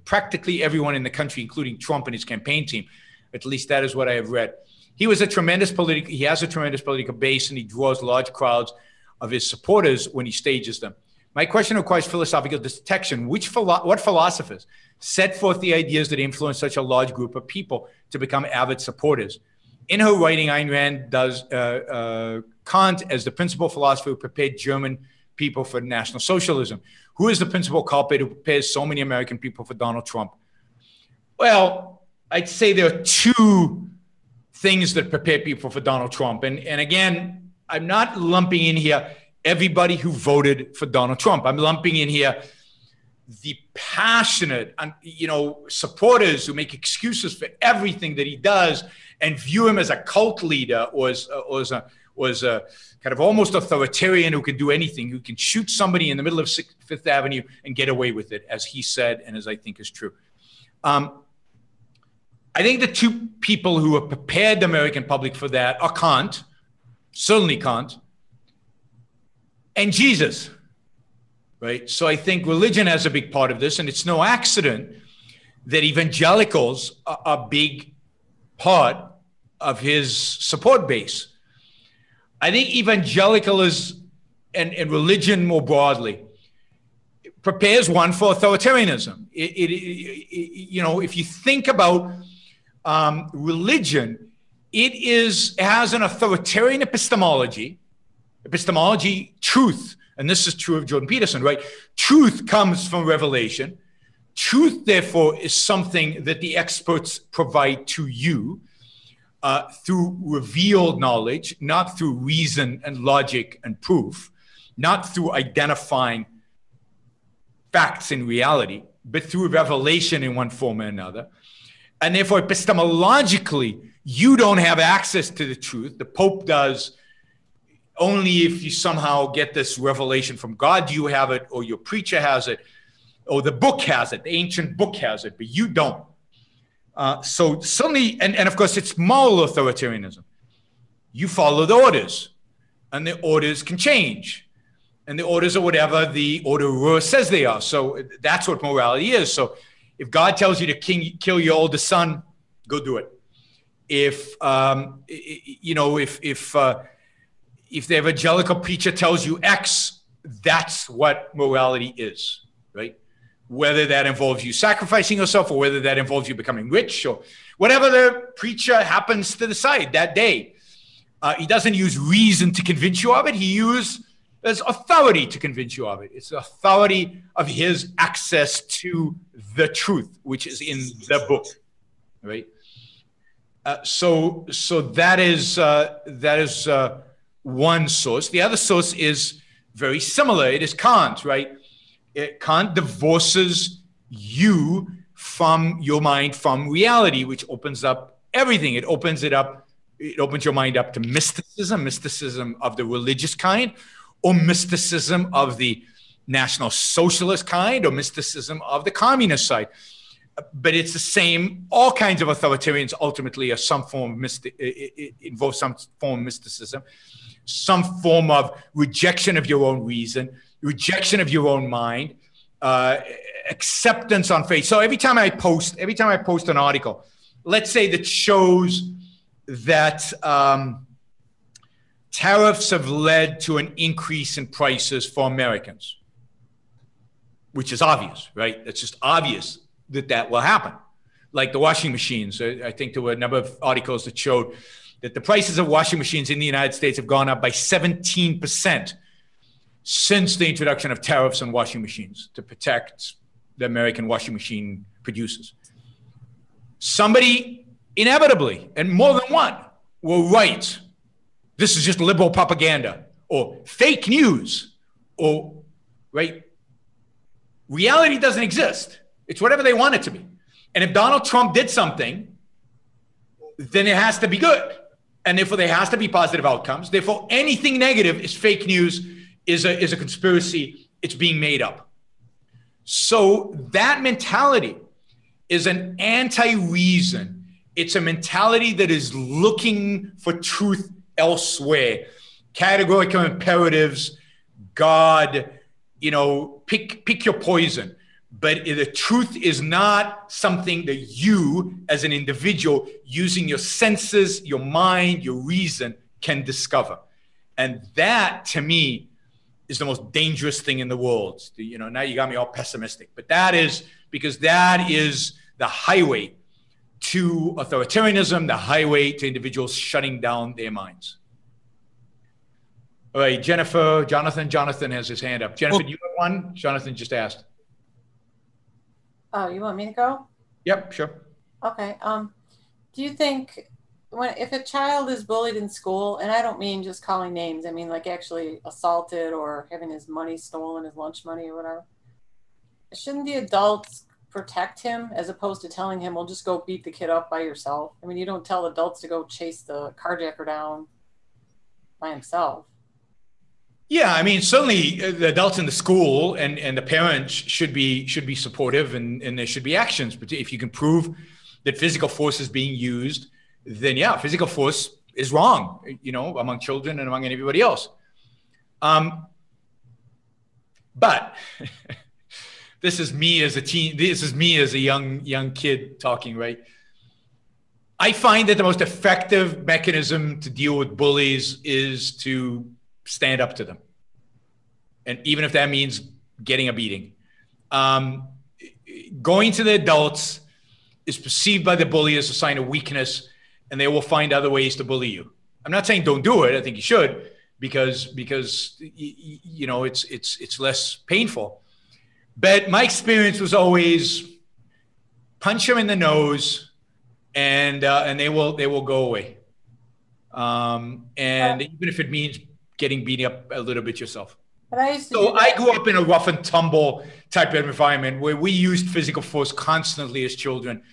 practically everyone in the country, including Trump and his campaign team. At least that is what I have read. He has a tremendous political base, and he draws large crowds of his supporters when he stages them. My question requires philosophical dissection. What philosophers set forth the ideas that influence such a large group of people to become avid supporters? In her writing, Ayn Rand does Kant as the principal philosopher who prepared German people for National Socialism. Who is the principal culprit who prepares so many American people for Donald Trump? Well, I'd say there are two things that prepare people for Donald Trump. And again, I'm not lumping in here everybody who voted for Donald Trump. I'm lumping in here the passionate, supporters who make excuses for everything that he does and view him as a cult leader or as a kind of almost authoritarian who can do anything, who can shoot somebody in the middle of Fifth Avenue and get away with it, as he said and as I think is true. I think the two people who have prepared the American public for that are Kant, certainly Kant, and Jesus, right? So I think religion has a big part of this, and it's no accident that evangelicals are a big part of his support base. I think evangelicalism and religion more broadly prepares one for authoritarianism. If you think about religion, it has an authoritarian epistemology, truth, and this is true of Jordan Peterson, right? Truth comes from revelation. Truth, therefore, is something that the experts provide to you through revealed knowledge, not through reason and logic and proof, not through identifying facts in reality, but through revelation in one form or another. And therefore, epistemologically, you don't have access to the truth. The Pope does. Only if you somehow get this revelation from God do you have it, or your preacher has it, or the book has it, the ancient book has it, but you don't. So suddenly, and of course, it's moral authoritarianism. You follow the orders, and the orders can change. And the orders are whatever the orderer says they are. So that's what morality is. So if God tells you to kill your oldest son, go do it. If if the evangelical preacher tells you X, that's what morality is, right? Whether that involves you sacrificing yourself, or whether that involves you becoming rich, or whatever the preacher happens to decide that day. He doesn't use reason to convince you of it. He uses authority to convince you of it. It's the authority of his access to the truth, which is in the book, right? So that is one source. The other source is very similar. It is Kant, right? Kant divorces you from your mind, from reality, which opens up everything. It opens your mind up to mysticism of the religious kind, or mysticism of the National Socialist kind, or mysticism of the communist side. But it's the same. All kinds of authoritarians ultimately are some form of it involves some form of mysticism, some form of rejection of your own reason, rejection of your own mind, acceptance on faith. So every time I post an article, let's say, that shows that tariffs have led to an increase in prices for Americans, which is obvious, right? It's just obvious that will happen. Like the washing machines. I think there were a number of articles that showed that the prices of washing machines in the United States have gone up by 17% since the introduction of tariffs on washing machines to protect the American washing machine producers. Somebody inevitably, and more than one, will write, this is just liberal propaganda, or fake news, or, right? Reality doesn't exist. It's whatever they want it to be. And if Donald Trump did something, then it has to be good. And therefore, there has to be positive outcomes. Therefore, anything negative is fake news, is a conspiracy. It's being made up. So that mentality is an anti-reason. It's a mentality that is looking for truth elsewhere. Categorical imperatives, God, pick your poison. But the truth is not something that you, as an individual, using your senses, your mind, your reason, can discover. And that, to me, is the most dangerous thing in the world. Now you got me all pessimistic. But that is because that is the highway to authoritarianism, the highway to individuals shutting down their minds. All right, Jonathan has his hand up. Jennifer, do you have one? Jonathan just asked. Oh, you want me to go? Yep, sure. Okay. Do you think if a child is bullied in school, and I don't mean just calling names, I mean like actually assaulted or having his money stolen, his lunch money or whatever, shouldn't the adults protect him as opposed to telling him, well, just go beat the kid up by yourself? I mean, you don't tell adults to go chase the carjacker down by himself. Yeah, I mean, certainly the adults in the school and the parents should be supportive, and there should be actions. But if you can prove that physical force is being used, then yeah, physical force is wrong, among children and among everybody else. But this is me as a teen. This is me as a young kid talking, right? I find that the most effective mechanism to deal with bullies is to stand up to them. And even if that means getting a beating. Going to the adults is perceived by the bully as a sign of weakness, and they will find other ways to bully you. I'm not saying don't do it. I think you should, because it's less painful. But my experience was always punch them in the nose, and they will go away. And even if it means getting beat up a little bit yourself. But I used to So I grew up in a rough and tumble type of environment where we used physical force constantly as children,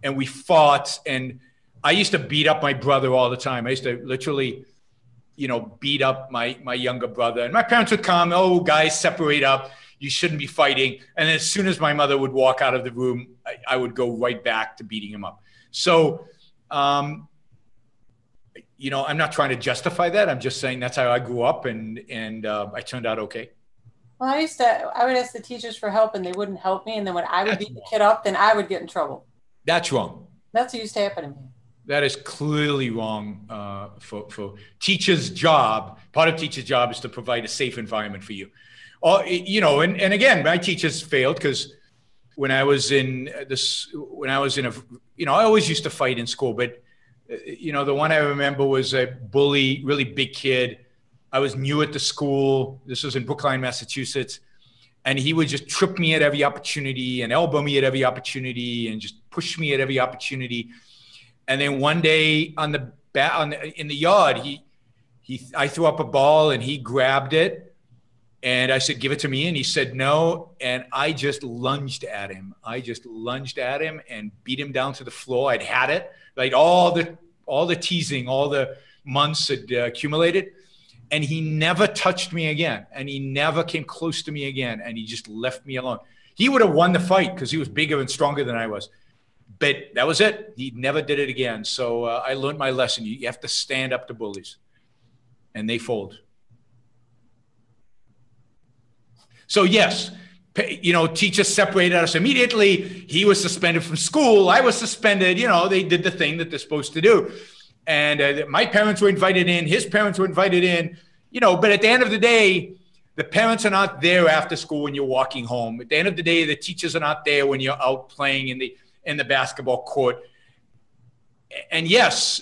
and we fought. And I used to beat up my brother all the time. I used to literally, beat up my younger brother. And my parents would come, "Oh, guys, separate up. You shouldn't be fighting." And as soon as my mother would walk out of the room, I would go right back to beating him up. So, I'm not trying to justify that. I'm just saying that's how I grew up, and I turned out okay. Well, I would ask the teachers for help, and they wouldn't help me. And then when I would beat the kid up, then I would get in trouble. That's wrong. That's what used to happen to me. That is clearly wrong for teachers' job. Part of teachers' job is to provide a safe environment for you. And again, my teachers failed because when I was in I always used to fight in school, but the one I remember was a bully, really big kid. I was new at the school. This was in Brookline, Massachusetts. And he would just trip me at every opportunity and elbow me at every opportunity and just push me at every opportunity. And then one day in the yard, I threw up a ball and he grabbed it. And I said, "Give it to me." And he said, "No." And I just lunged at him. And beat him down to the floor. I'd had it. Like all the teasing, all the months had accumulated. And he never touched me again. And he never came close to me again. And he just left me alone. He would have won the fight because he was bigger and stronger than I was. But that was it. He never did it again. So I learned my lesson. You have to stand up to bullies. And they fold. So yes, teachers separated us immediately. He was suspended from school. I was suspended. They did the thing that they're supposed to do. And my parents were invited in. His parents were invited in. But at the end of the day, the parents are not there after school when you're walking home. At the end of the day, the teachers are not there when you're out playing in the basketball court. And yes,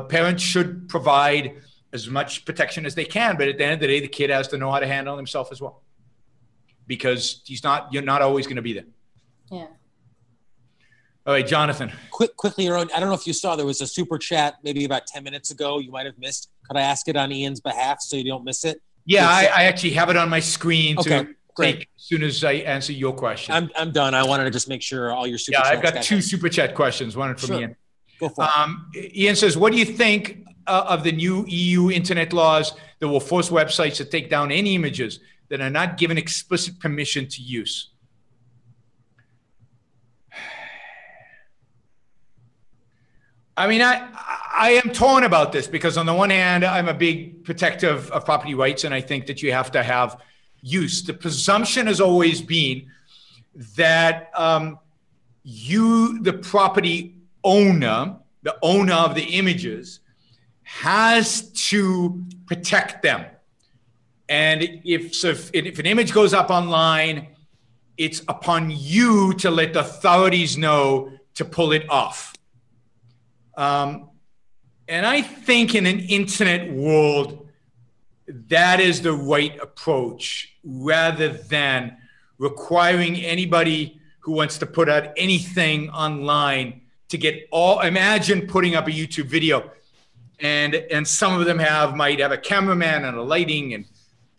parents should provide as much protection as they can, but at the end of the day, the kid has to know how to handle himself as well, because you're not always going to be there. Yeah. All right, Jonathan. Quickly, Yaron, I don't know if you saw, there was a super chat maybe about 10 minutes ago. You might have missed. Could I ask it on Ian's behalf so you don't miss it? Yeah, I actually have it on my screen to take as soon as I answer your question. I'm done. I wanted to just make sure all your super chats. Yeah, I've got two super chat questions. One from Ian. Go for it. Ian says, "What do you think of the new EU internet laws that will force websites to take down any images that are not given explicit permission to use?" I mean, I am torn about this because on the one hand, I'm a big protector of property rights, and I think that you have to have use. The presumption has always been that the property owner, the owner of the images, has to protect them. And if an image goes up online, it's upon you to let the authorities know to pull it off. And I think in an internet world, that is the right approach, rather than requiring anybody who wants to put out anything online to get imagine putting up a YouTube video and some of them might have a cameraman and a lighting and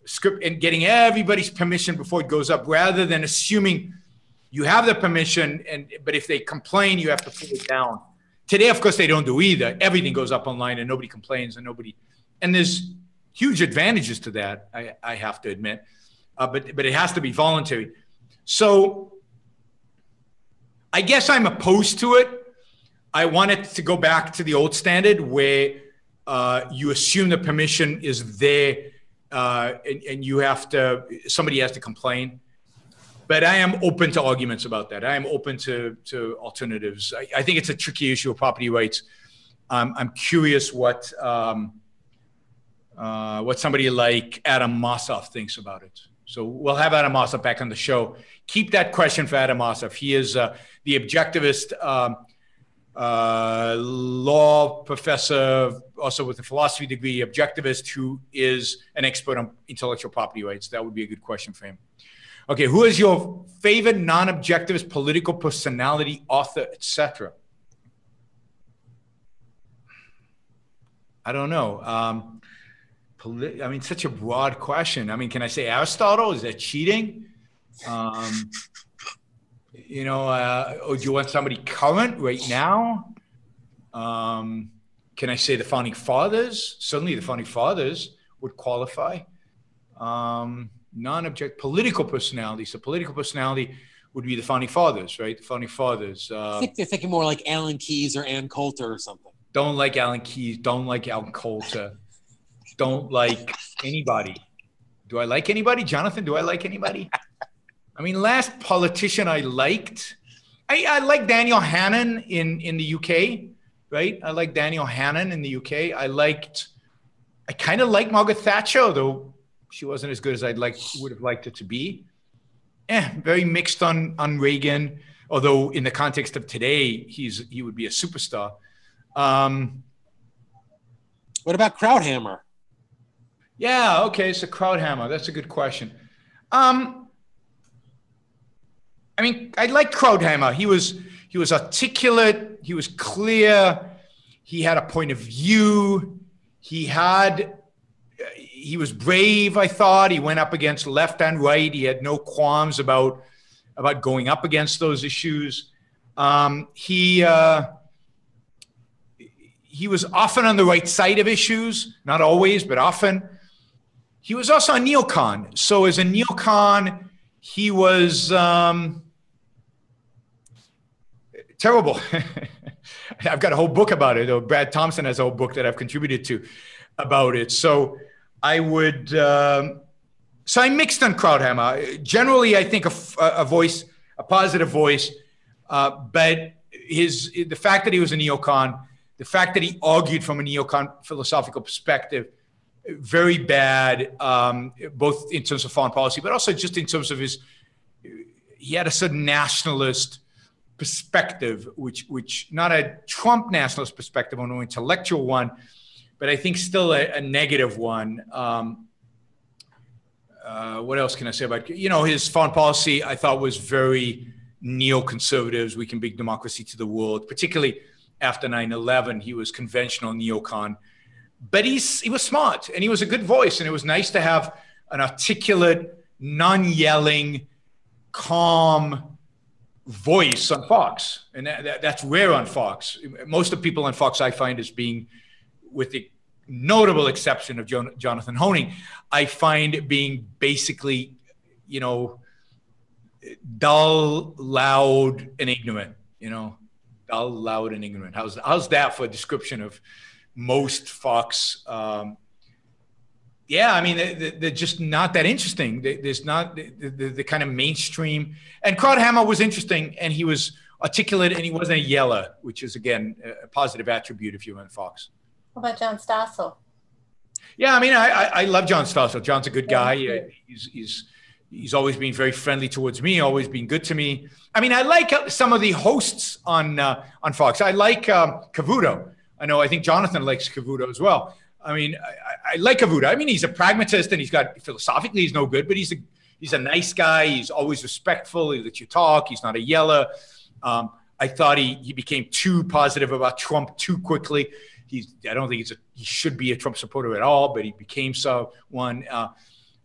script and getting everybody's permission before it goes up, rather than assuming you have the permission, but if they complain, you have to pull it down. Today, of course, they don't do either. Everything goes up online and nobody complains and there's huge advantages to that, I have to admit, but it has to be voluntary. So I guess I'm opposed to it. I want it to go back to the old standard where you assume the permission is there and somebody has to complain. But I am open to arguments about that. I am open to alternatives. I think it's a tricky issue of property rights. I'm curious what somebody like Adam Mossoff thinks about it. So we'll have Adam Mossoff back on the show. Keep that question for Adam Mossoff. He is the objectivist law professor, also with a philosophy degree, objectivist who is an expert on intellectual property rights. That would be a good question for him. Okay, who is your favorite non-objectivist political personality, author, etc.? I don't know. I mean, such a broad question. I mean, can I say Aristotle? Is that cheating? You know, or do you want somebody current right now? Can I say the Founding Fathers? Certainly the Founding Fathers would qualify. Non-object political personality. So political personality would be the Founding Fathers, right? The Founding Fathers. I think they're thinking more like Alan Keyes or Ann Coulter or something. Don't like Alan Keyes. Don't like Alan Coulter. Don't like anybody. Do I like anybody? Jonathan, do I like anybody? I mean, last politician I liked, I like Daniel Hannan in the UK, right? I like Daniel Hannan in the UK. I kind of like Margaret Thatcher, though she wasn't as good as would have liked it to be. Very mixed on Reagan, although in the context of today, he would be a superstar. What about Krauthammer? Yeah, okay, so Krauthammer, that's a good question. I mean, I like Krauthammer. He was articulate. He was clear. He had a point of view. He was brave, I thought. He went up against left and right. He had no qualms about going up against those issues. He was often on the right side of issues, not always, but often. He was also a neocon. So as a neocon, he was terrible. I've got a whole book about it. Or Brad Thompson has a whole book that I've contributed to about it. So I would, so I mixed on Krauthammer. Generally, I think a positive voice, but the fact that he was a neocon, the fact that he argued from a neocon philosophical perspective, very bad, both in terms of foreign policy, but also just in terms of he had a certain nationalist perspective, which not a Trump nationalist perspective, or no intellectual one, but I think still a negative one. What else can I say about, his foreign policy, I thought was very neoconservatives. We can bring democracy to the world, particularly after 9/11. He was conventional neocon, but he was smart and he was a good voice. And it was nice to have an articulate, non-yelling, calm voice on Fox. And that's rare on Fox. Most of the people on Fox I find as being, with the notable exception of Jonathan Hoenig, I find being basically, dull, loud, and ignorant, dull, loud, and ignorant. How's that for a description of most Fox? Yeah, I mean, they're just not that interesting. There's not the kind of mainstream. And Krauthammer was interesting, and he was articulate, and he wasn't a yeller, which is, again, a positive attribute if you're on Fox. What about John Stossel? Yeah, I mean, I love John Stossel. John's a good guy. He's always been very friendly towards me, always been good to me. I mean, I like some of the hosts on Fox. I like Cavuto. I think Jonathan likes Cavuto as well. I mean, I like Cavuto. I mean, he's a pragmatist, and philosophically, he's no good, but he's a nice guy. He's always respectful. He lets you talk. He's not a yeller. I thought he became too positive about Trump too quickly. I don't think he should be a Trump supporter at all, but he became one.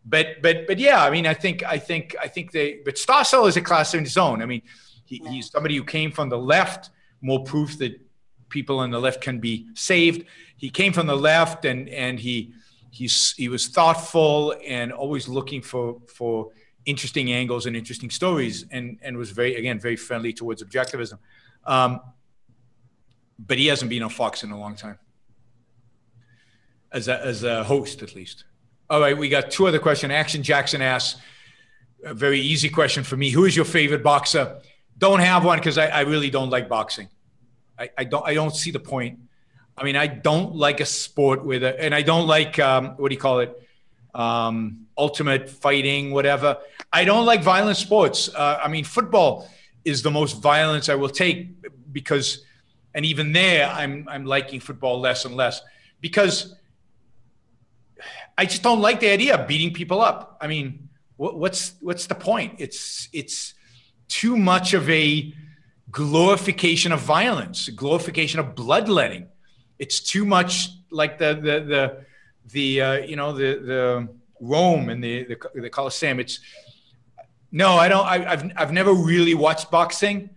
But yeah, I mean, I think but Stossel is a class in his own. I mean, he's somebody who came from the left, more proof that people on the left can be saved. He came from the left, and he was thoughtful and always looking for interesting angles and interesting stories, and was very friendly towards objectivism. But he hasn't been on Fox in a long time, as a host at least. All right, we got two other questions. Action Jackson asks, a very easy question for me: who is your favorite boxer? Don't have one because I really don't like boxing. I don't see the point. I mean, I don't like a sport and I don't like what do you call it? Ultimate fighting, whatever. I don't like violent sports. I mean, football is the most violence I will take because, and even there, I'm liking football less and less because I just don't like the idea of beating people up. I mean, what's the point? It's too much of a glorification of violence, glorification of bloodletting. It's too much like the Rome and the Colosseum. I've never really watched boxing,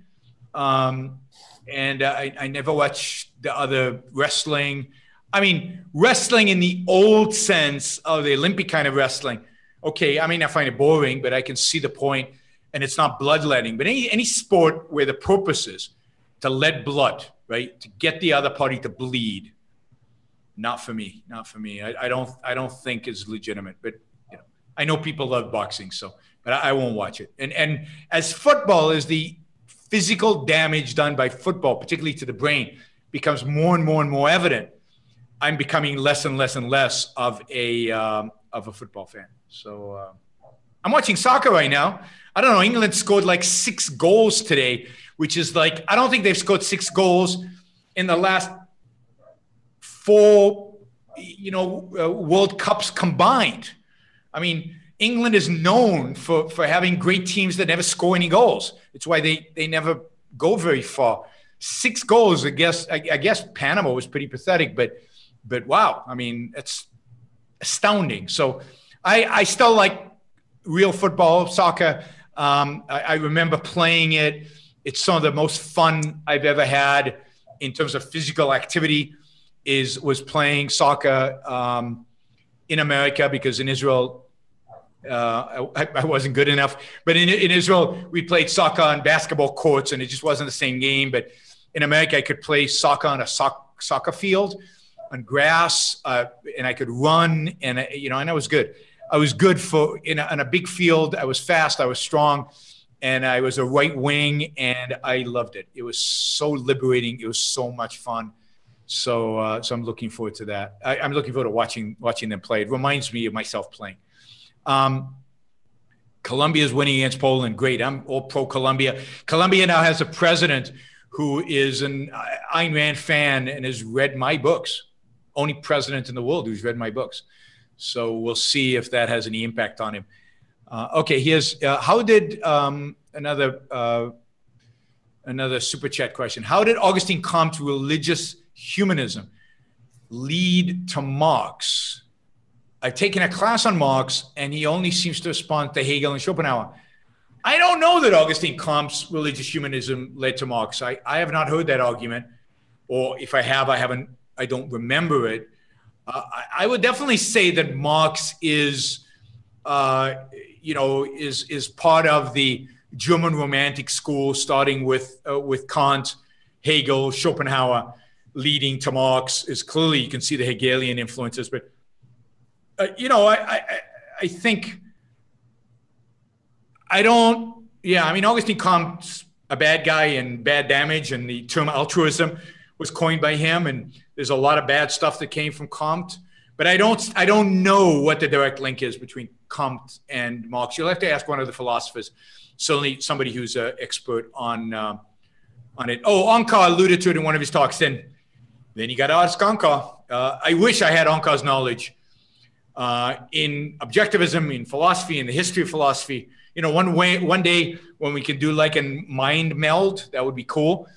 and I never watched the other wrestling. I mean, wrestling in the old sense of the Olympic kind of wrestling. Okay, I mean, I find it boring, but I can see the point, and it's not bloodletting. But any sport where the purpose is to let blood, right, to get the other party to bleed, not for me. I don't think it's legitimate. But I know people love boxing, but I won't watch it. And as football, as the physical damage done by football, particularly to the brain, becomes more and more evident, I'm becoming less and less of a football fan. So I'm watching soccer right now. I don't know. England scored like 6 goals today, which is like, I don't think they've scored 6 goals in the last 4, World Cups combined. I mean, England is known for having great teams that never score any goals. It's why they never go very far. 6 goals, I guess Panama was pretty pathetic, but wow, I mean, it's astounding. So I still like real football, soccer. I remember playing it. It's some of the most fun I've ever had in terms of physical activity was playing soccer in America, because in Israel, I wasn't good enough. But in Israel, we played soccer on basketball courts, and it just wasn't the same game. But in America, I could play soccer on a soccer field, on grass, and I could run, and I was good. I was good on a big field. I was fast. I was strong, and I was a right wing, and I loved it. It was so liberating. It was so much fun. So I'm looking forward to that. I'm looking forward to watching them play. It reminds me of myself playing. Colombia is winning against Poland. Great. I'm all pro Colombia. Colombia now has a president who is an Ayn Rand fan and has read my books. Only president in the world who's read my books. So we'll see if that has any impact on him. Okay, here's how did another super chat question. How did Augustine Comte's religious humanism lead to Marx? I've taken a class on Marx, and he only seems to respond to Hegel and Schopenhauer. I don't know that Augustine Comte's religious humanism led to Marx. I have not heard that argument, or if I have, I don't remember it. I would definitely say that Marx is part of the German Romantic school, starting with Kant, Hegel, Schopenhauer, leading to Marx. Is clearly, you can see the Hegelian influences, but I think Augustine Comte's a bad guy and bad damage, and the term altruism was coined by him, and there's a lot of bad stuff that came from Comte. But I don't know what the direct link is between Comte and Marx. You'll have to ask one of the philosophers, certainly somebody who's an expert on it. Oh, Onkar alluded to it in one of his talks. Then you got to ask Onkar. I wish I had Onkar's knowledge in objectivism, in philosophy, in the history of philosophy. One day when we could do like a mind meld, that would be cool.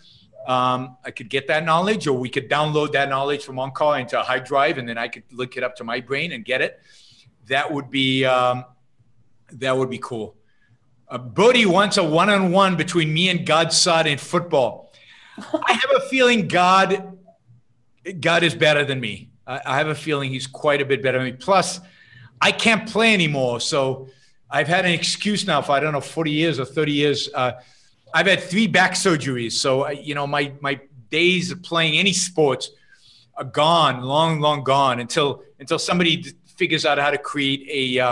I could get that knowledge, or we could download that knowledge from Onkar into a hard drive, and then I could link it up to my brain and get it. That would be cool. Bodhi wants a one-on-one between me and Godsod in football. I have a feeling God is better than me. I have a feeling he's quite a bit better than me. Plus, I can't play anymore, so I've had an excuse now for, 40 years or 30 years. I've had 3 back surgeries, so my days of playing any sports are gone, long gone, until somebody figures out how to create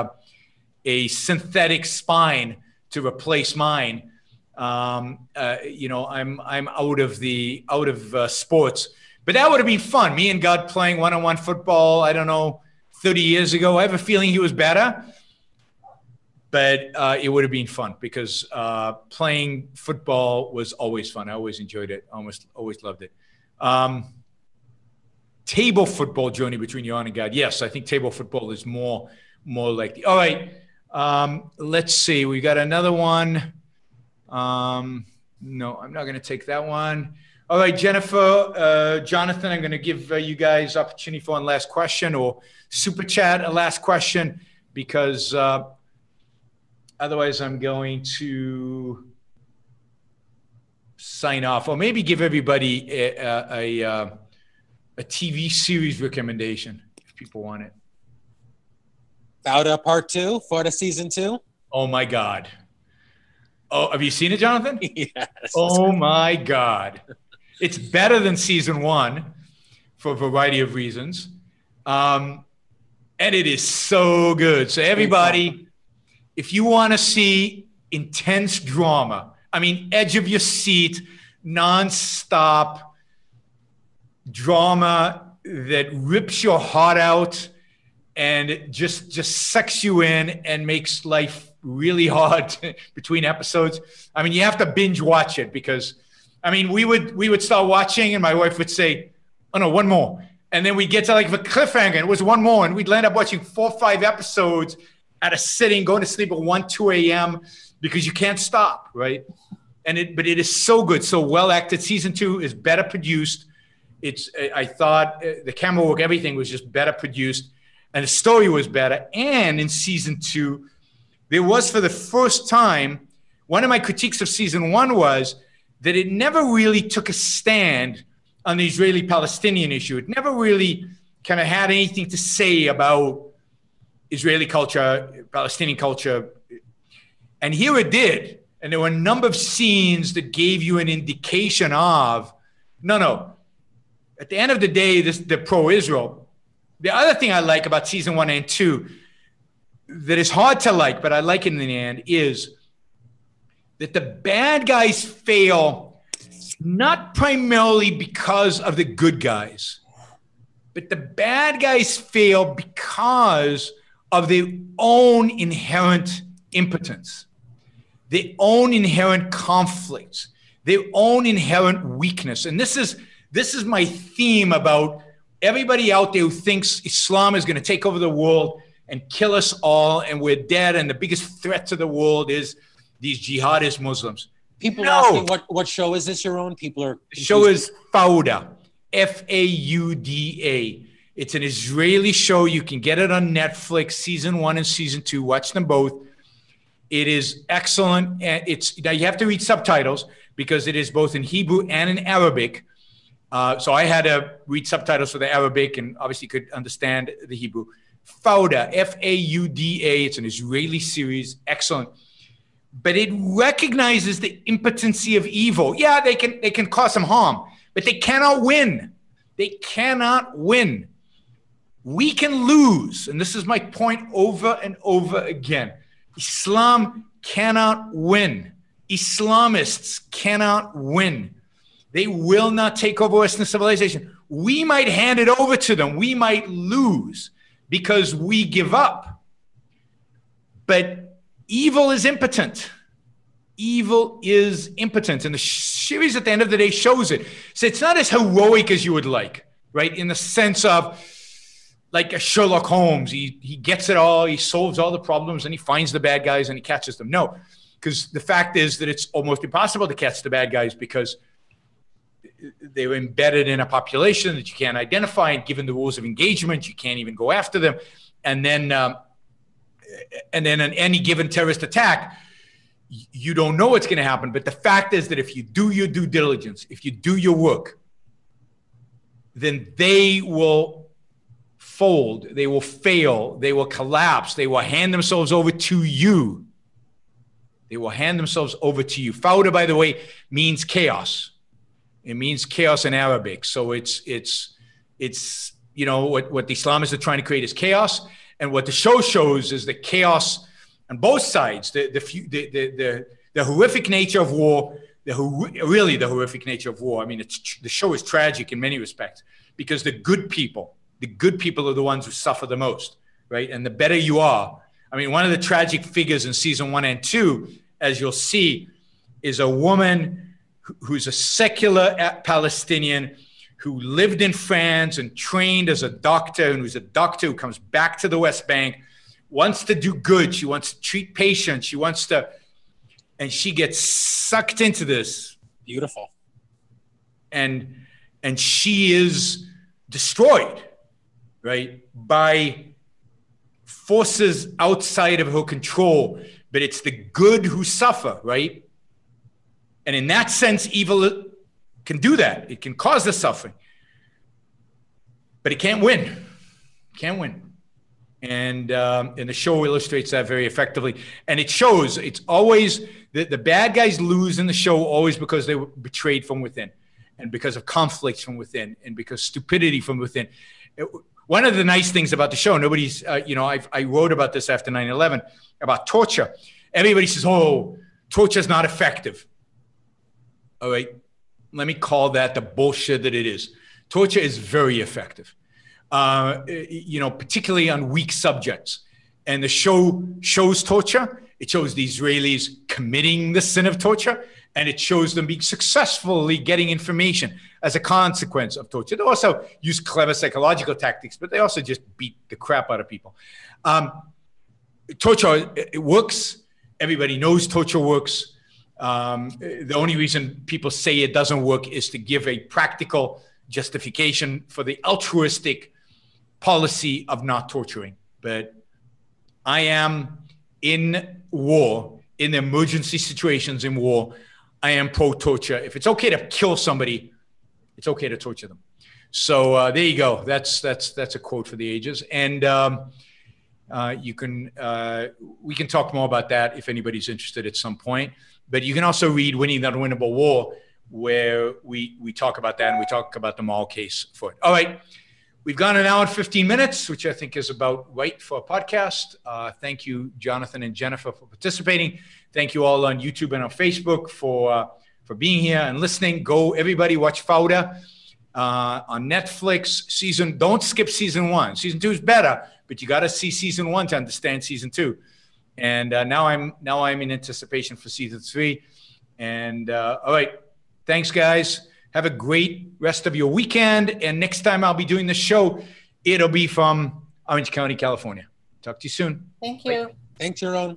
a synthetic spine to replace mine. I'm out of sports, but that would have been fun. Me and God playing one-on-one football. 30 years ago. I have a feeling he was better. But it would have been fun, because playing football was always fun. I always enjoyed it. Always loved it. Table football journey between Yaron and God. Yes, I think table football is more likely. All right. Let's see. We got another one. No, I'm not going to take that one. All right, Jennifer, Jonathan, I'm going to give you guys opportunity for one last question, or super chat a last question, because otherwise I'm going to sign off, or maybe give everybody a TV series recommendation if people want it. Fauda Part 2, Fauda Season 2. Oh my God. Oh, have you seen it, Jonathan? Yes. Oh my God. It's better than season 1 for a variety of reasons. And it is so good. So everybody, if you want to see intense drama, I mean, edge of your seat, nonstop drama that rips your heart out and just sucks you in and makes life really hard between episodes. I mean, you have to binge watch it, because, I mean, we would start watching and my wife would say, oh no, one more. And then we'd get to like the cliffhanger and it was one more. And we'd end up watching 4 or 5 episodes at a sitting, going to sleep at 1, 2 a.m. because you can't stop, right? But it is so good, so well acted. Season 2 is better produced. I thought the camera work, everything was just better produced, and the story was better. And in season 2, there was, for the first time, one of my critiques of season 1 was that it never really took a stand on the Israeli-Palestinian issue. It never really kind of had anything to say about Israeli culture, Palestinian culture. And here it did. And there were a number of scenes that gave you an indication of, no. At the end of the day, they're pro-Israel. The other thing I like about season 1 and 2 that is hard to like, but I like it in the end, is that the bad guys fail not primarily because of the good guys, but the bad guys fail because of their own inherent impotence, their own inherent conflicts, their own inherent weakness. And this is my theme about everybody out there who thinks Islam is going to take over the world and kill us all and we're dead and the biggest threat to the world is these jihadist Muslims. People are asking, what show is this you're on? People are confused. The show is Fauda, F-A-U-D-A. It's an Israeli show. You can get it on Netflix, season 1 and season 2. Watch them both. It is excellent. And now you have to read subtitles because it is both in Hebrew and in Arabic. So I had to read subtitles for the Arabic and obviously could understand the Hebrew. Fauda, F-A-U-D-A. It's an Israeli series. Excellent. But it recognizes the impotency of evil. Yeah, they can cause some harm, but they cannot win. They cannot win. We can lose. And this is my point over and over again. Islam cannot win. Islamists cannot win. They will not take over Western civilization. We might hand it over to them. We might lose because we give up. But evil is impotent. Evil is impotent. And the series at the end of the day shows it. So it's not as heroic as you would like, right? In the sense of like a Sherlock Holmes. He gets it all. He solves all the problems and he finds the bad guys and he catches them. No, because the fact is that it's almost impossible to catch the bad guys because they're embedded in a population that you can't identify, and given the rules of engagement, you can't even go after them. And then on any given terrorist attack, you don't know what's going to happen. But the fact is that if you do your due diligence, if you do your work, then they will fold, they will fail, they will collapse, they will hand themselves over to you. They will hand themselves over to you. Fauda, by the way, means chaos. It means chaos in Arabic. So it's you know, what the Islamists are trying to create is chaos. And what the show shows is the chaos on both sides, the horrific nature of war, really the horrific nature of war. I mean, the show is tragic in many respects because the good people are the ones who suffer the most, right? And the better you are. I mean, one of the tragic figures in season 1 and 2, as you'll see, is a woman who's a secular Palestinian who lived in France and trained as a doctor, and who's a doctor who comes back to the West Bank wants to do good. She wants to treat patients. She wants to, and she gets sucked into this. Beautiful. And she is destroyed, right, by forces outside of her control. But it's the good who suffer, right? And in that sense, evil can do that. It can cause the suffering. But it can't win. Can't win. And the show illustrates that very effectively. And it shows, it's always, the bad guys lose in the show always because they were betrayed from within, and because of conflicts from within, and because stupidity from within. One of the nice things about the show, nobody's, I wrote about this after 9/11, about torture. Everybody says, oh, torture is not effective. All right, let me call that the bullshit that it is. Torture is very effective, particularly on weak subjects. And the show shows torture. It shows the Israelis committing the sin of torture, and it shows them being successfully getting information as a consequence of torture. They also use clever psychological tactics, but they also just beat the crap out of people. Torture, it works. Everybody knows torture works. The only reason people say it doesn't work is to give a practical justification for the altruistic policy of not torturing. But I am in war, in emergency situations in war, I am pro-torture. If it's okay to kill somebody, it's okay to torture them. So there you go. That's a quote for the ages. And we can talk more about that if anybody's interested at some point. But you can also read Winning the Unwinnable War, where we talk about that, and we talk about the Mall case for it. All right. We've gone an hour and 15 minutes, which I think is about right for a podcast. Thank you, Jonathan and Jennifer, for participating. Thank you all on YouTube and on Facebook for being here and listening. Go, everybody, watch Fauda on Netflix. Don't skip season 1. Season 2 is better, but you got to see season 1 to understand season 2. And now I'm in anticipation for season 3. And all right, thanks, guys. Have a great rest of your weekend. And next time I'll be doing the show, it'll be from Orange County, California. Talk to you soon. Thank you. Thanks, Yaron.